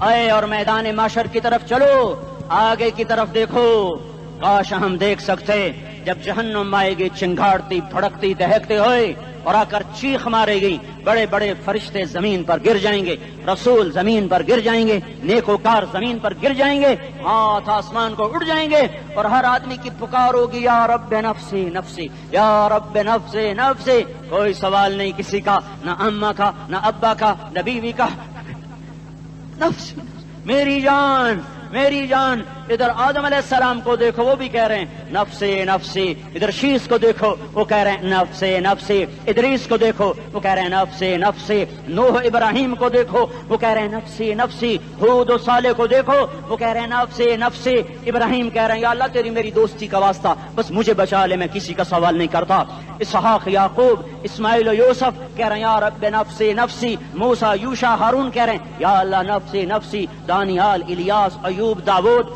آئے اور میدان معاشر کی طرف چلو، آگے کی طرف دیکھو۔ کاش ہم دیکھ سکتے جب جہنم آئے گی چنگاڑتی بھڑکتی دہکتے ہوئے اور آ کر چیخ مارے گی، بڑے بڑے فرشتے زمین پر گر جائیں گے، رسول زمین پر گر جائیں گے، نیکوکار زمین پر گر جائیں گے، ہاتھ آسمان کو اڑ جائیں گے، اور ہر آدمی کی پکار ہوگی یا رب نفسی نفسی، یا رب نفسی نفسی۔ کوئی سوال نہیں کسی کا، نہ اماں کا، نہ ابا کا، نہ بیوی کا، نفسی میری جان میری جان۔ ادھر آدم علیہ السلام کو دیکھو، وہ بھی کہہ رہے ہیں نفسی نفسی۔ ادھر شیش کو دیکھو، وہ کہہ رہے ہیں نفسی نفسی۔ ادریس کو دیکھو، وہ کہہ رہے ہیں نفسی نفسی۔ نوح ابراہیم کو دیکھو، وہ کہہ رہے ہیں نفسی نفسی۔ ہود و صالح کو دیکھو، وہ کہہ رہے ہیں نفسی نفسی۔ ابراہیم کہہ رہے ہیں یا اللہ تیری میری دوستی کا واسطہ، بس مجھے بچا لے، میں کسی کا سوال نہیں کرتا۔ اسحاق، یعقوب، اسماعیل و یوسف کہہ رہے ہیں یا رب نفسی نفسی۔ موسیٰ، یوشع، ہارون کہہ رہے ہیں یا اللہ نفسی نفسی۔ دانیال، الیاس، ایوب، داؤد،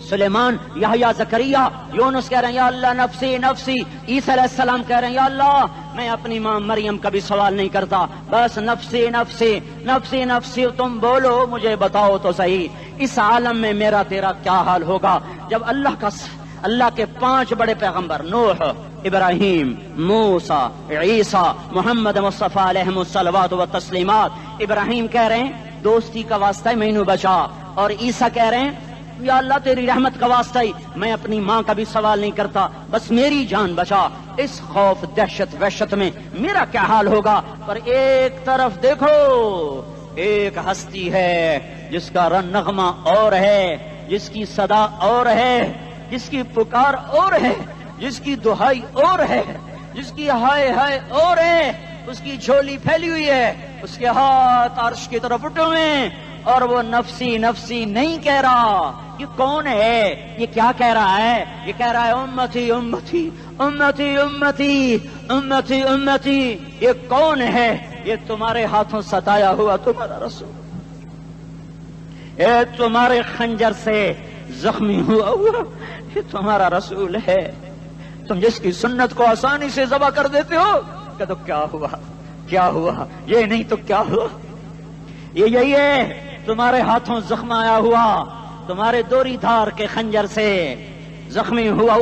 سلیمان، یحییٰ، زکریا، یونس کہہ رہے ہیں یا اللہ نفسی نفسی۔ عیسیٰ علیہ السلام کہہ رہے ہیں یا اللہ میں اپنی ماں مریم کا بھی سوال نہیں کرتا، بس نفسی نفسی نفسی نفسی۔ تم بولو، مجھے بتاؤ تو صحیح، اس عالم میں میرا تیرا کیا حال ہوگا جب اللہ کے 5 بڑے پیغمبر نوح، ابراہیم، موسیٰ، عیسیٰ، محمد مصطفیٰ علیہ الصلوات و تسلیمات۔ ابراہیم کہہ رہے ہیں دوستی کا واسطہ ہے مینوں بچا، اور عیسیٰ کہہ رہے ہیں یا اللہ تیری رحمت کا واسطہ ہی میں اپنی ماں کا بھی سوال نہیں کرتا، بس میری جان بچا۔ اس خوف دہشت وحشت میں میرا کیا حال ہوگا؟ پر ایک طرف دیکھو، ایک ہستی ہے جس کا نغمہ اور ہے، جس کی صدا اور ہے، جس کی پکار اور ہے، جس کی دہائی اور ہے، جس کی ہائے ہائے اور ہے۔ اس کی جھولی پھیلی ہوئی ہے، اس کے ہاتھ عرش کی طرف اٹھے ہوئے ہیں، اور وہ نفسی نفسی نہیں کہہ رہا۔ یہ کون ہے؟ یہ کیا کہہ رہا ہے؟ یہ کہہ رہا ہے امتی امتی امتی امتی امتی امتی۔ یہ کون ہے؟ یہ تمہارے ہاتھوں ستایا ہوا تمہارا رسول، یہ تمہارے خنجر سے زخمی ہوا یہ تمہارا رسول ہے۔ تم جس کی سنت کو آسانی سے ذبح کر دیتے ہو، کہ تو کیا ہوا کیا ہوا، یہ نہیں تو کیا ہوا۔ یہ یہی ہے تمہارے ہاتھوں زخم آیا ہوا، تمہارے دوری دھار کے خنجر سے زخمی ہوا،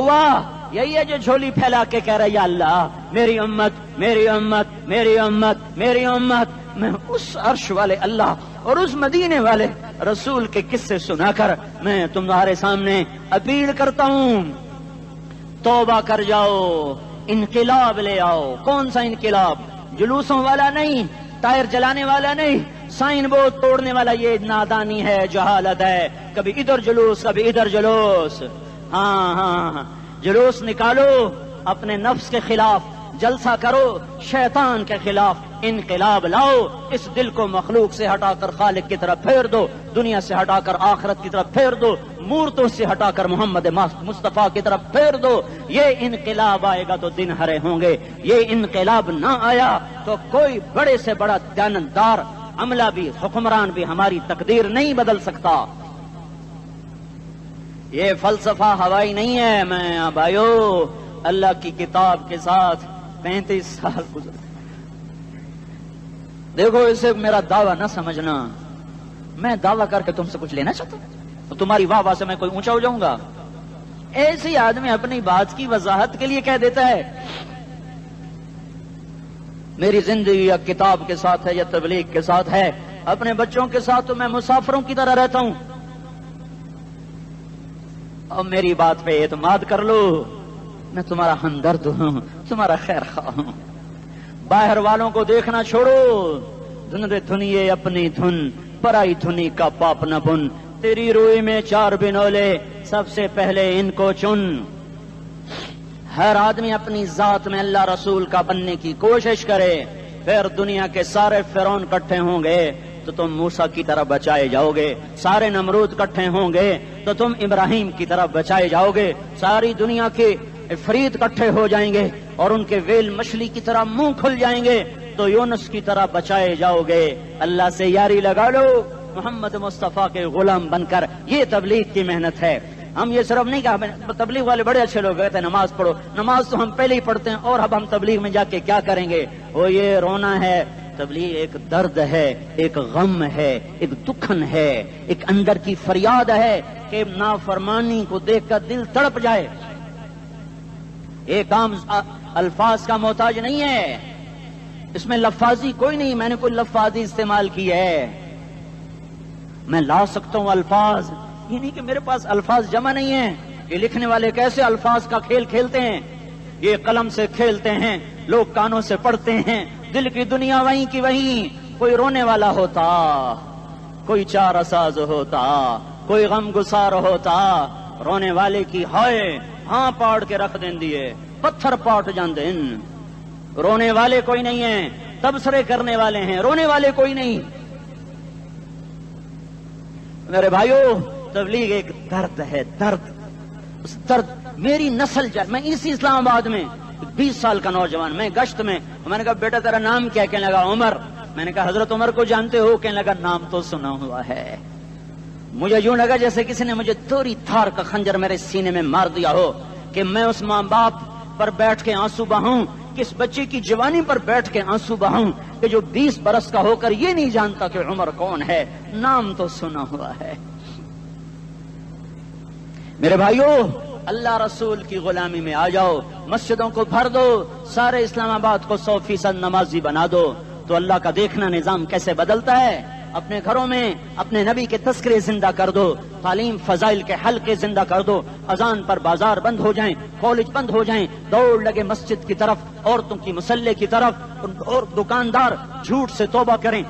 یہی ہے جو جھولی پھیلا کے کہہ رہا ہے یا اللہ میری امت میری امت میری امت میری امت۔ میں اس عرش والے اللہ اور اس مدینے والے رسول کے قصے سنا کر میں تمہارے سامنے اپیل کرتا ہوں، توبہ کر جاؤ، انقلاب لے آؤ۔ کون سا انقلاب؟ جلوسوں والا نہیں، ٹائر جلانے والا نہیں، سائن بورڈ توڑنے والا، یہ نادانی ہے، جہالت ہے۔ کبھی ادھر جلوس کبھی ادھر جلوس۔ ہاں جلوس نکالو اپنے نفس کے خلاف، جلسہ کرو شیطان کے خلاف، انقلاب لاؤ۔ اس دل کو مخلوق سے ہٹا کر خالق کی طرف پھیر دو، دنیا سے ہٹا کر آخرت کی طرف پھیر دو، مورتوں سے ہٹا کر محمد مصطفیٰ کی طرف پھیر دو۔ یہ انقلاب آئے گا تو دن ہرے ہوں گے، یہ انقلاب نہ آیا تو کوئی بڑے سے بڑا دیانتدار عملہ بھی، حکمران بھی ہماری تقدیر نہیں بدل سکتا۔ یہ فلسفہ ہوائی نہیں ہے۔ میں بھائیو اللہ کی کتاب کے ساتھ 35 سال گزرے، دیکھو اسے میرا دعویٰ نہ سمجھنا، میں دعویٰ کر کے تم سے کچھ لینا چاہتا ہوں تو تمہاری واہ واہ سے میں کوئی اونچا ہو جاؤں گا؟ ایسی آدمی اپنی بات کی وضاحت کے لیے کہہ دیتا ہے میری زندگی یا کتاب کے ساتھ ہے یا تبلیغ کے ساتھ ہے، اپنے بچوں کے ساتھ تو میں مسافروں کی طرح رہتا ہوں، اور میری بات پہ اعتماد کر لو، میں تمہارا ہمدرد ہوں، تمہارا خیر خواہ ہوں۔ باہر والوں کو دیکھنا چھوڑو، دھن رے دھنیے اپنی دھن، پرائی دھنی کا پاپ نہ بن، تیری روئی میں 4 بنولے، سب سے پہلے ان کو چن۔ ہر آدمی اپنی ذات میں اللہ رسول کا بننے کی کوشش کرے، پھر دنیا کے سارے فرعون کٹھے ہوں گے تو تم موسیٰ کی طرح بچائے جاؤ گے، سارے نمرود کٹھے ہوں گے تو تم ابراہیم کی طرح بچائے جاؤ گے، ساری دنیا کے افریت کٹھے ہو جائیں گے اور ان کے ویل مچھلی کی طرح منہ کھل جائیں گے تو یونس کی طرح بچائے جاؤ گے۔ اللہ سے یاری لگا لو، محمد مصطفیٰ کے غلام بن کر، یہ تبلیغ کی محنت ہے۔ ہم یہ صرف نہیں کہا، تبلیغ والے بڑے اچھے لوگ کہتے ہیں نماز پڑھو، نماز تو ہم پہلے ہی پڑھتے ہیں، اور اب ہم تبلیغ میں جا کے کیا کریں گے؟ وہ یہ رونا ہے تبلیغ ایک درد ہے، ایک غم ہے، ایک دکھن ہے، ایک اندر کی فریاد ہے کہ نافرمانی کو دیکھ کر دل تڑپ جائے. ایک عام الفاظ کا محتاج نہیں ہے، اس میں لفاظی کوئی نہیں. میں نے کوئی لفاظی استعمال کی ہے، میں لا سکتا ہوں الفاظ، یہ نہیں کہ میرے پاس الفاظ جمع نہیں ہیں. یہ لکھنے والے کیسے الفاظ کا کھیل کھیلتے ہیں، یہ قلم سے کھیلتے ہیں، لوگ کانوں سے پڑھتے ہیں. دل کی دنیا وہیں کی وہیں. کوئی رونے والا ہوتا، کوئی چارہ ساز ہوتا، کوئی غم گسار ہوتا. رونے والے کی ہائے ہاں پاڑ کے رکھ دیں دیے، پتھر پاٹ جان دیں. رونے والے کوئی نہیں ہیں، تبصرے کرنے والے ہیں، رونے والے کوئی نہیں. میرے بھائیو، تبلیغ ایک درد ہے، درد. اس درد میری نسل جائے. میں اسی اسلام آباد میں 20 سال کا نوجوان، میں گشت میں نے کہا بیٹا تیرا نام کیا؟ کہنے لگا عمر. میں نے کہا حضرت عمر کو جانتے ہو؟ کہنے لگا نام تو سنا ہوا ہے. مجھے یوں لگا جیسے کسی نے مجھے دوری تھار کا خنجر میرے سینے میں مار دیا ہو کہ میں اس ماں باپ پر بیٹھ کے آنسو بہاؤں، کس بچے کی جوانی پر بیٹھ کے آنسو بہاؤں کہ جو 20 برس کا ہو کر یہ نہیں جانتا کہ عمر کون ہے. نام تو سنا ہوا ہے. میرے بھائیو، اللہ رسول کی غلامی میں آ جاؤ، مسجدوں کو بھر دو، سارے اسلام آباد کو 100% نمازی بنا دو، تو اللہ کا دیکھنا نظام کیسے بدلتا ہے. اپنے گھروں میں اپنے نبی کے تذکرے زندہ کر دو، تعلیم فضائل کے حلقے زندہ کر دو. اذان پر بازار بند ہو جائیں، کالج بند ہو جائیں، دوڑ لگے مسجد کی طرف، عورتوں کی مصلے کی طرف. اور دکاندار جھوٹ سے توبہ کریں،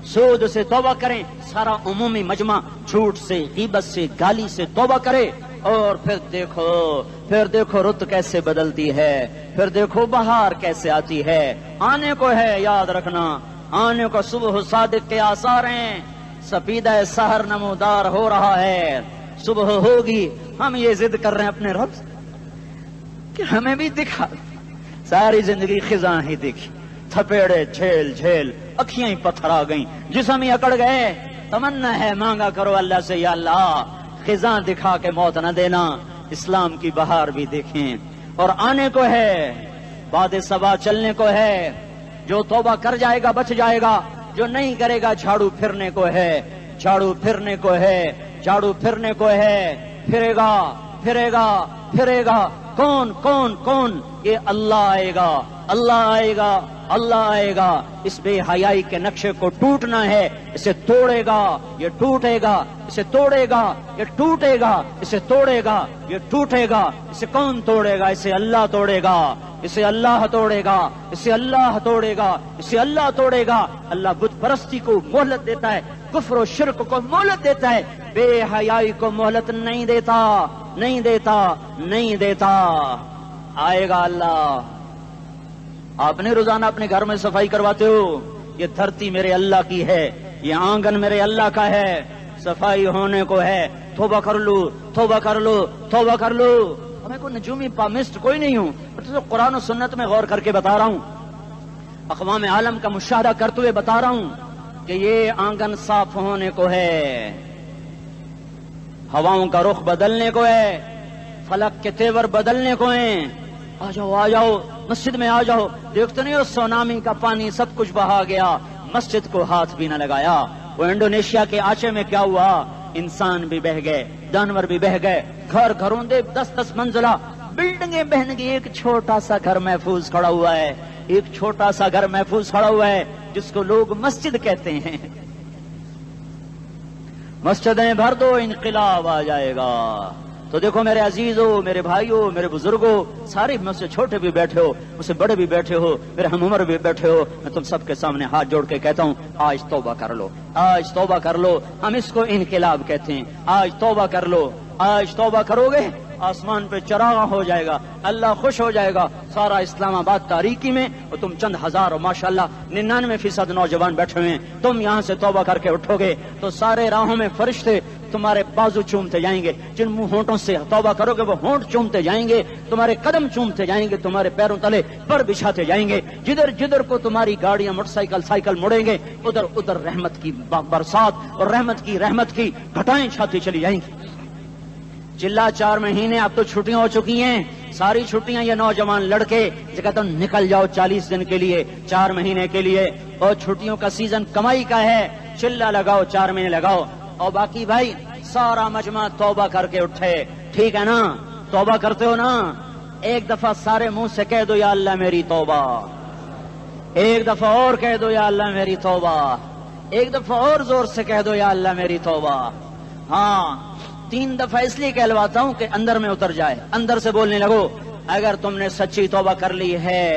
سود سے توبہ کریں. سارا عمومی مجمع جھوٹ سے، غیبت سے، گالی سے توبہ کرے. اور پھر دیکھو رت کیسے بدلتی ہے، پھر دیکھو بہار کیسے آتی ہے. آنے کو ہے، یاد رکھنا، آنے کو صبح صادق کے آثار ہیں. سپیدہ سحر نمودار ہو رہا ہے، صبح ہوگی. ہم یہ ضد کر رہے ہیں اپنے رب کہ ہمیں بھی دکھا. ساری زندگی خزاں ہی دکھی، تھپیڑے جھیل جھیل، اکھیاں ہی پتھر آ گئیں، جسم ہی اکڑ گئے. تمنا ہے مانگا کرو اللہ سے، یا اللہ خزاں دکھا کے موت نہ دینا، اسلام کی بہار بھی دیکھیں. اور آنے کو ہے، باد صبا چلنے کو ہے. جو توبہ کر جائے گا بچ جائے گا، جو نہیں کرے گا جھاڑو پھرنے کو ہے، جھاڑو پھرنے کو ہے، جھاڑو پھرنے کو ہے. پھرے گا پھرے گا پھرے گا. کون کون کون؟ یہ اللہ آئے گا، اللہ آئے گا، اللہ آئے گا. اس بے حیائی کے نقشے کو ٹوٹنا ہے. اسے توڑے گا، یہ ٹوٹے گا. اسے توڑے گا، یہ ٹوٹے گا. اسے توڑے گا، یہ ٹوٹے گا. اسے کون توڑے گا؟ اسے اللہ توڑے گا، اسے اللہ توڑے گا، اسے اللہ توڑے گا، اسے اللہ توڑے گا. اللہ بت پرستی کو مہلت دیتا ہے، کفر و شرک کو مہلت دیتا ہے، بے حیائی کو مہلت نہیں دیتا، نہیں دیتا، نہیں دیتا. آئے گا اللہ. آپ نے روزانہ اپنے گھر میں صفائی کرواتے ہو. یہ دھرتی میرے اللہ کی ہے، یہ آنگن میرے اللہ کا ہے. صفائی ہونے کو ہے. توبہ کر لو، توبہ کر لو، توبہ کر لو. میں کوئی نجومی پامسٹ کوئی نہیں ہوں، تو قرآن و سنت میں غور کر کے بتا رہا ہوں، اقوام عالم کا مشاہدہ کرتے ہوئے بتا رہا ہوں کہ یہ آنگن صاف ہونے کو ہے، ہواؤں کا رخ بدلنے کو ہے، فلک کے تیور بدلنے کو ہیں. آ جاؤ آ جاؤ، مسجد میں آ جاؤ. دیکھتے نہیں ہو سونامی کا پانی سب کچھ بہا گیا، مسجد کو ہاتھ بھی نہ لگایا. وہ انڈونیشیا کے آچے میں کیا ہوا؟ انسان بھی بہ گئے، جانور بھی بہ گئے. گھر گھروں دے 10-10 منزلہ بلڈنگیں بہن گئی. ایک چھوٹا سا گھر محفوظ کھڑا ہوا ہے، ایک چھوٹا سا گھر محفوظ کھڑا ہوا ہے جس کو لوگ مسجد کہتے ہیں. مسجدیں بھر دو، انقلاب آ جائے گا. تو دیکھو میرے عزیزوں، میرے بھائیوں، میرے بزرگوں، سارے مجھ سے چھوٹے بھی بیٹھے ہو، مجھ سے بڑے بھی بیٹھے ہو، میرے ہم عمر بھی بیٹھے ہو. میں تم سب کے سامنے ہاتھ جوڑ کے کہتا ہوں، آج توبہ کر لو، آج توبہ کر لو. ہم اس کو انقلاب کہتے ہیں. آج توبہ کر لو. آج توبہ کرو گے، آسمان پہ چراغ ہو جائے گا، اللہ خوش ہو جائے گا. سارا اسلام آباد تاریکی میں، اور تم چند ہزار اور ماشاءاللہ 99% نوجوان بیٹھے ہوئے ہیں. تم یہاں سے توبہ کر کے اٹھو گے تو سارے راہوں میں فرشتے تمہارے بازو چومتے جائیں گے. جن منہ ہونٹوں سے توبہ کرو گے وہ ہونٹ چومتے جائیں گے، تمہارے قدم چومتے جائیں گے، تمہارے پیروں تلے پر بچھاتے جائیں گے. جدھر جدھر کو تمہاری گاڑیاں، موٹر سائیکل مڑیں گے، ادھر ادھر رحمت کی برسات اور رحمت کی گھٹائیں چھاتی چلی جائیں گی. چلا 4 مہینے اب تو چھٹیاں ہو چکی ہیں، ساری چھٹیاں یہ نوجوان لڑکے جو کہتے ہیں نکل جاؤ 40 دن کے لیے 4 مہینے کے لیے، اور چھٹیوں کا سیزن کمائی کا ہے، چلا لگاؤ 4 مہینے لگاؤ، اور باقی بھائی سارا مجمع توبہ کر کے اٹھے، ٹھیک ہے نا؟ توبہ کرتے ہو نا؟ ایک دفعہ سارے منہ سے کہہ دو یا اللہ میری توبہ، ایک دفعہ اور کہہ دو یا اللہ میری توبہ، ایک دفعہ اور زور سے کہہ دو یا اللہ میری توبہ۔ ہاں 3 دفعہ اس لیے کہلواتا ہوں کہ اندر میں اتر جائے، اندر سے بولنے لگو۔ اگر تم نے سچی توبہ کر لی ہے،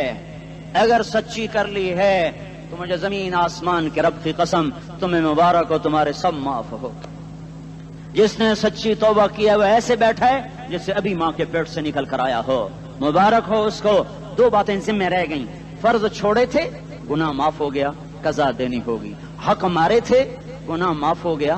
اگر سچی کر لی ہے تو مجھے زمین آسمان کے رب کی قسم تمہیں مبارک ہو، تمہارے سب معاف ہو۔ جس نے سچی توبہ کیا وہ ایسے بیٹھا ہے جسے ابھی ماں کے پیٹ سے نکل کر آیا ہو، مبارک ہو اس کو۔ 2 باتیں ذمہ رہ گئیں، فرض چھوڑے تھے گناہ معاف ہو گیا، قضا دینی ہوگی، حق مارے تھے گناہ معاف ہو گیا،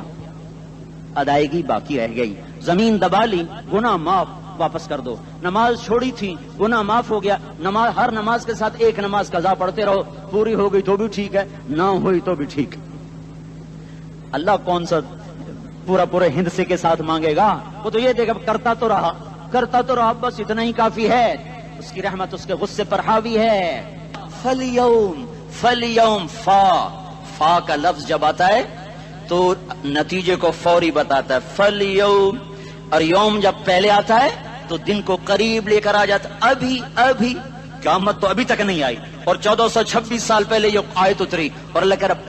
ادائیگی باقی رہ گئی، زمین دبا لی گناہ معاف، واپس کر دو، نماز چھوڑی تھی گناہ معاف ہو گیا، نماز ہر نماز کے ساتھ ایک نماز قضا پڑھتے رہو، پوری ہو گئی تو بھی ٹھیک ہے، نہ ہوئی تو بھی ٹھیک۔ اللہ کون سا پورے ہندسے کے ساتھ مانگے گا؟ وہ تو یہ دیکھا کرتا تو رہا بس اتنا ہی کافی ہے، اس کی رحمت اس کے غصے پر حاوی ہے۔ فَالْيَوْمِ فا کا لفظ جب آتا ہے تو نتیجے کو فوری بتاتا ہے، فَالْيَوْمِ، اور یوم جب پہلے آتا ہے تو دن کو قریب لے کر آ جاتا، ابھی قیامت تو ابھی تک نہیں آئی، اور 1426 سال پہلے یہ آیت اتری، اور اللہ کہہ رہا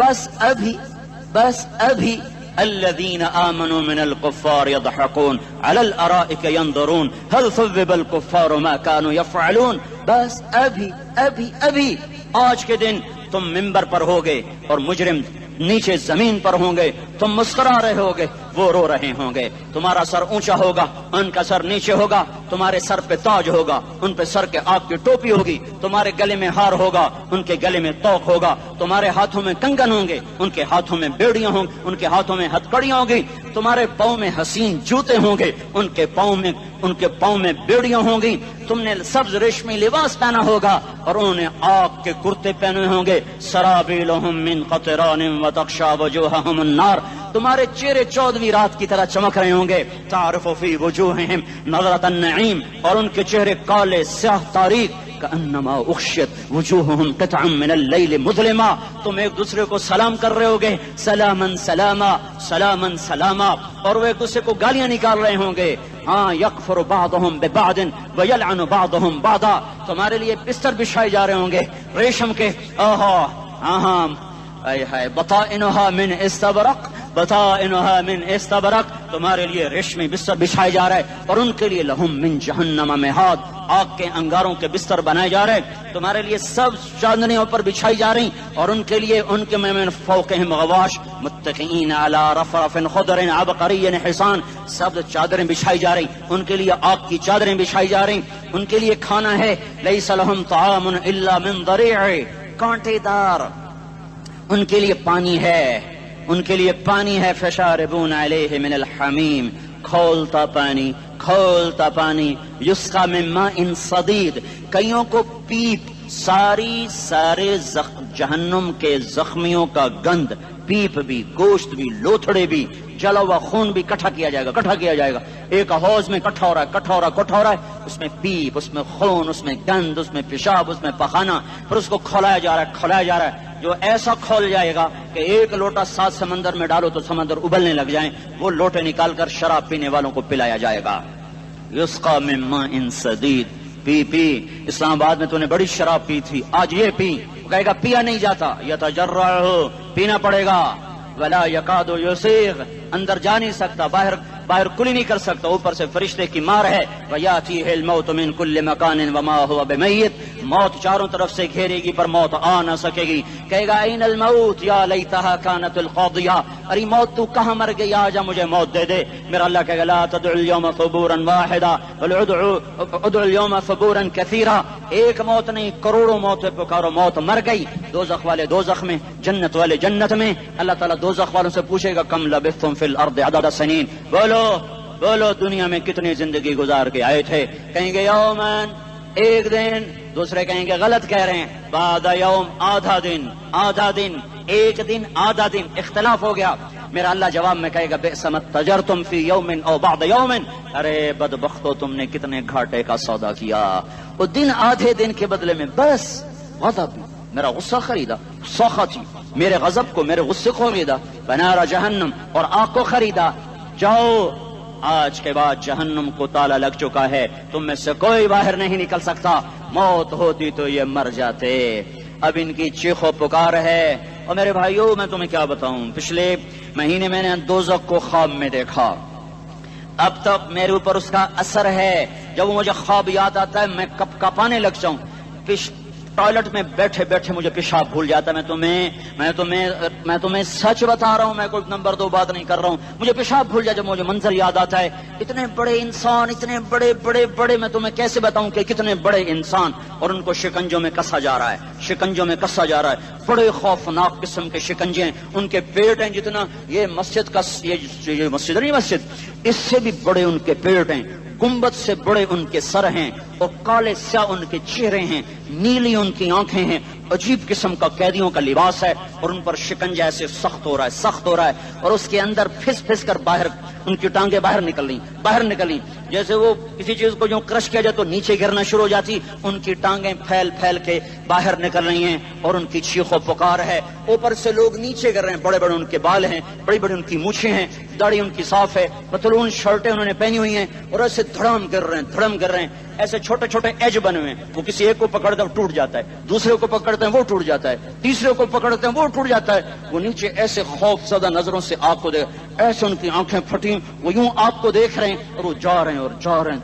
بس ابھی الذين آمنوا من الكفار يضحكون على الارائك ينظرون هل ثوب الكفار ما كانوا يفعلون۔ بس ابھی آج کے دن تم منبر پر ہوگے اور مجرم نیچے زمین پر ہوں گے، تم مسکرا رہے ہوگے، وہ رو رہے ہوں گے، تمہارا سر اونچا ہوگا، ان کا سر نیچے ہوگا، تمہارے سر پہ تاج ہوگا، ان پہ سر کے آگ کی ٹوپی ہوگی، تمہارے گلے میں ہار ہوگا، ان کے گلے میں توق ہوگا، تمہارے ہاتھوں میں کنگن ہوں گے، ان کے ہاتھوں میں بیڑیاں ہوں گی، ان کے ہاتھوں میں ہتکڑیاں ہوں گی، تمہارے پاؤں میں حسین جوتے ہوں گے، ان کے پاؤں میں بیڑیاں ہوں گی، تم نے سبز ریشمی لباس پہنا ہوگا اور انہوں نے آگ کے کرتے پہنے ہوں گے، سرابیلہم من قطران وتغشا وجوہہم النار، تمہارے چہرے 14ویں رات کی طرح چمک رہے ہوں گے، تعرف فی وجوہہم نظرۃ النعیم، اور ان کے چہرے کالے سیاہ تاریک، کأنما اغشیت وجوہہم قطعا من اللیل مظلما، تم ایک دوسرے کو سلام کر رہے ہوگے، سلامن سلاما سلامن سلاما، اور وہ ایک دوسرے کو گالیاں نکال رہے ہوں گے، ہاں یکفر بعضہم ببعض ویلعن بعضہم بعضا، تمہارے لیے بستر بچھائے جا رہے ہوں گے ریشم کے، بطائنها من استبرق، بطائنها من استبرق، تمہارے لیے ریشمی بستر بچھائے جا رہے، اور ان کے لیے لہم من جہنم مہاد، آگ کے انگاروں کے بستر بنائے جا رہے، تمہارے لیے سب چاندنیوں پر بچھائی جا رہی، اور ان کے لیے ان کے من فوقہم غواش متکئین علی رفرف خضر عبقری حصان، سب چادریں بچھائی جا رہی، ان کے لیے آگ کی چادریں بچھائی جا رہی، ان کے لیے کھانا ہے، لیس لہم طعام الا من ضریع، کانٹے دار، ان کے لیے پانی ہے، ان کے لیے پانی ہے، فشاربون علیہ من الحمیم، کھولتا پانی، یسقا من ماء صدید، کئیوں کو پیپ، سارے جہنم کے زخمیوں کا گند، پیپ بھی، گوشت بھی، لوتھڑے بھی، جلا ہوا خون بھی کٹھا کیا جائے گا، ایک حوض میں کٹھا ہو رہا ہے، اس میں پیپ، اس میں خون، اس میں گند، اس میں پیشاب، اس میں پخانہ، پھر اس کو کھولایا جا رہا ہے، جو ایسا کھول جائے گا کہ 1 لوٹا 7 سمندر میں ڈالو تو سمندر ابلنے لگ جائیں، وہ لوٹے نکال کر شراب پینے والوں کو پلایا جائے گا۔ یسقا من ماء صدید، پی اسلام آباد میں تو نے بڑی شراب پی تھی، آج یہ پی، کہے گا پیا نہیں جاتا، یتجرعہ، پینا پڑے گا، ولا یکاد یسیغ، اندر جا نہیں سکتا، باہر کلی نہیں کر سکتا، اوپر سے فرشتے کی مار ہے، ویاتیہ الموت من کل مکان وما هو بمیت، موت چاروں طرف سے گھیرے گی پر موت آ نہ سکے گی، کہے گا این الموت یا لیتہا کانت القاضیہ، ارے موت تو کہاں مر گئی، آجا مجھے موت دے دے، میرا اللہ کہے گا لا تدعو اليوم ثبورا واحدا بل ادعو اليوم ثبورا کثیرا، ایک موت نہیں کروڑوں موت پکارو، موت مر گئی، دوزخ والے دوزخ میں، جنت والے جنت میں، اللہ تعالیٰ دوزخ والوں سے پوچھے گا کم لبثتم فی الارض عدد سنین، بولو دنیا میں کتنی زندگی گزار کے آئے تھے، کہیں گے یومن، ایک دن، دوسرے کہیں گے غلط کہہ رہے ہیں، بعد یوم، آدھا دن، ایک دن، آدھا دن، اختلاف ہو گیا، میرا اللہ جواب میں کہے گا بئس ما تجرتم فی یوم او بعد یوم، ارے بدبختو تم نے کتنے گھاٹے کا سودا کیا، وہ دن آدھے دن کے بدلے میں بس غضب، میرا غصہ خریدا، سخطی میرے غضب کو، میرے غصے کو خریدا، بنار جہنم اور آگ کو خریدا، جاؤ آج کے بعد جہنم کو تالا لگ چکا ہے، تم میں سے کوئی باہر نہیں نکل سکتا، موت ہوتی تو یہ مر جاتے۔ اب ان کی چیخ و پکار ہے۔ اور میرے بھائیوں میں تمہیں کیا بتاؤں، پچھلے مہینے میں نے دوزخ کو خواب میں دیکھا، اب تک میرے اوپر اس کا اثر ہے، جب وہ مجھے خواب یاد آتا ہے میں کپ کپانے لگ جاؤں، ٹوائلٹ میں بیٹھے بیٹھے مجھے پیشاب بھول جاتا ہے، میں تمہیں سچ بتا رہا ہوں، میں کوئی نمبر 2 بات نہیں کر رہا ہوں، مجھے پیشاب بھول جاتا ہے جب مجھے منظر یاد آتا ہے، اتنے بڑے انسان، اتنے بڑے بڑے بڑے، میں تمہیں کیسے بتاؤں کہ کتنے بڑے انسان، اور ان کو شکنجوں میں کسا جا رہا ہے، شکنجوں میں کسا جا رہا ہے، بڑے خوفناک قسم کے شکنجے ہیں، ان کے پیٹ ہیں جتنا یہ مسجد کا، یہ مسجد نہیں، مسجد اس سے بھی بڑے ان کے پیٹ ہیں، گنبد سے بڑے ان کے سر ہیں، اور کالے سیاہ ان کے چہرے ہیں، نیلی ان کی آنکھیں ہیں، عجیب قسم کا قیدیوں کا لباس ہے، اور ان پر شکنجہ ایسے سخت ہو رہا ہے، سخت ہو رہا ہے، اور اس کے اندر پھس پھس کر باہر ان کی ٹانگیں باہر نکل رہی، جیسے وہ کسی چیز کو جو کرش کیا جائے تو نیچے گرنا شروع ہو جاتی، ان کی ٹانگیں پھیل پھیل کے باہر نکل رہی ہیں، اور ان کی چیخ و پکار ہے، اوپر سے لوگ نیچے گر رہے ہیں، بڑے بڑے ان کے بال ہیں، بڑی بڑی ان کی مونچھیں ہیں، داڑھی ان کی صاف ہے، پتلون شرٹیں انہوں نے پہنی ہوئی ہیں، اور ایسے دھڑم گر رہے ہیں، ایسے چھوٹے چھوٹے ایج بنے ہوئے ہیں، وہ کسی ایک کو پکڑتے ہیں ٹوٹ جاتا ہے، دوسرے کو پکڑتے ہیں وہ ٹوٹ جاتا ہے، تیسرے کو پکڑتے ہیں وہ ٹوٹ جاتا ہے، وہ نیچے ایسے خوف زدہ نظروں سے آگ کو دیکھ، ایسے ان کی آنکھیں پھٹی، وہ یوں آگ کو دیکھ رہے ہیں، اور وہ جا رہے ہیں،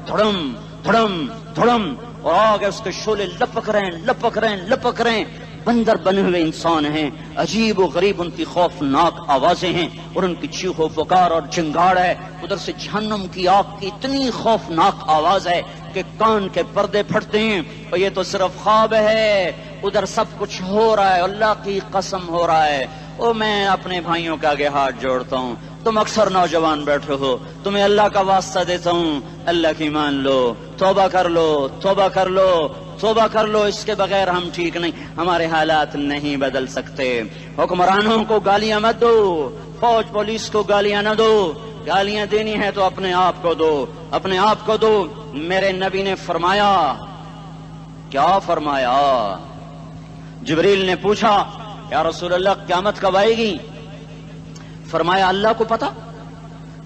دھڑم دھڑم دھڑم، اور آگے اس کے شعلے لپک رہے ہیں، بندر بنے ہوئے انسان ہیں، عجیب و غریب ان کی خوفناک آوازیں ہیں، اور ان کی چیخ و پکار اور چنگاڑ ہے، ادھر سے جہنم کی آگ کی اتنی خوفناک آواز ہے کہ کان کے پردے پھٹتے ہیں، اور یہ تو صرف خواب ہے، ادھر سب کچھ ہو رہا ہے، اللہ کی قسم ہو رہا ہے۔ اور میں اپنے بھائیوں کے آگے ہاتھ جوڑتا ہوں، تم اکثر نوجوان بیٹھے ہو، تمہیں اللہ کا واسطہ دیتا ہوں، اللہ کی مان لو، توبہ کر لو، اس کے بغیر ہم ٹھیک نہیں، ہمارے حالات نہیں بدل سکتے۔ حکمرانوں کو گالیاں مت دو، فوج پولیس کو گالیاں نہ دو، گالیاں دینی ہے تو اپنے آپ کو دو۔ میرے نبی نے فرمایا، کیا فرمایا؟ جبریل نے پوچھا یا رسول اللہ قیامت کب آئے گی؟ فرمایا اللہ کو پتا۔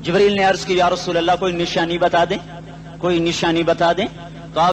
جبریل نے عرض کی یا رسول اللہ کوئی نشانی بتا دیں،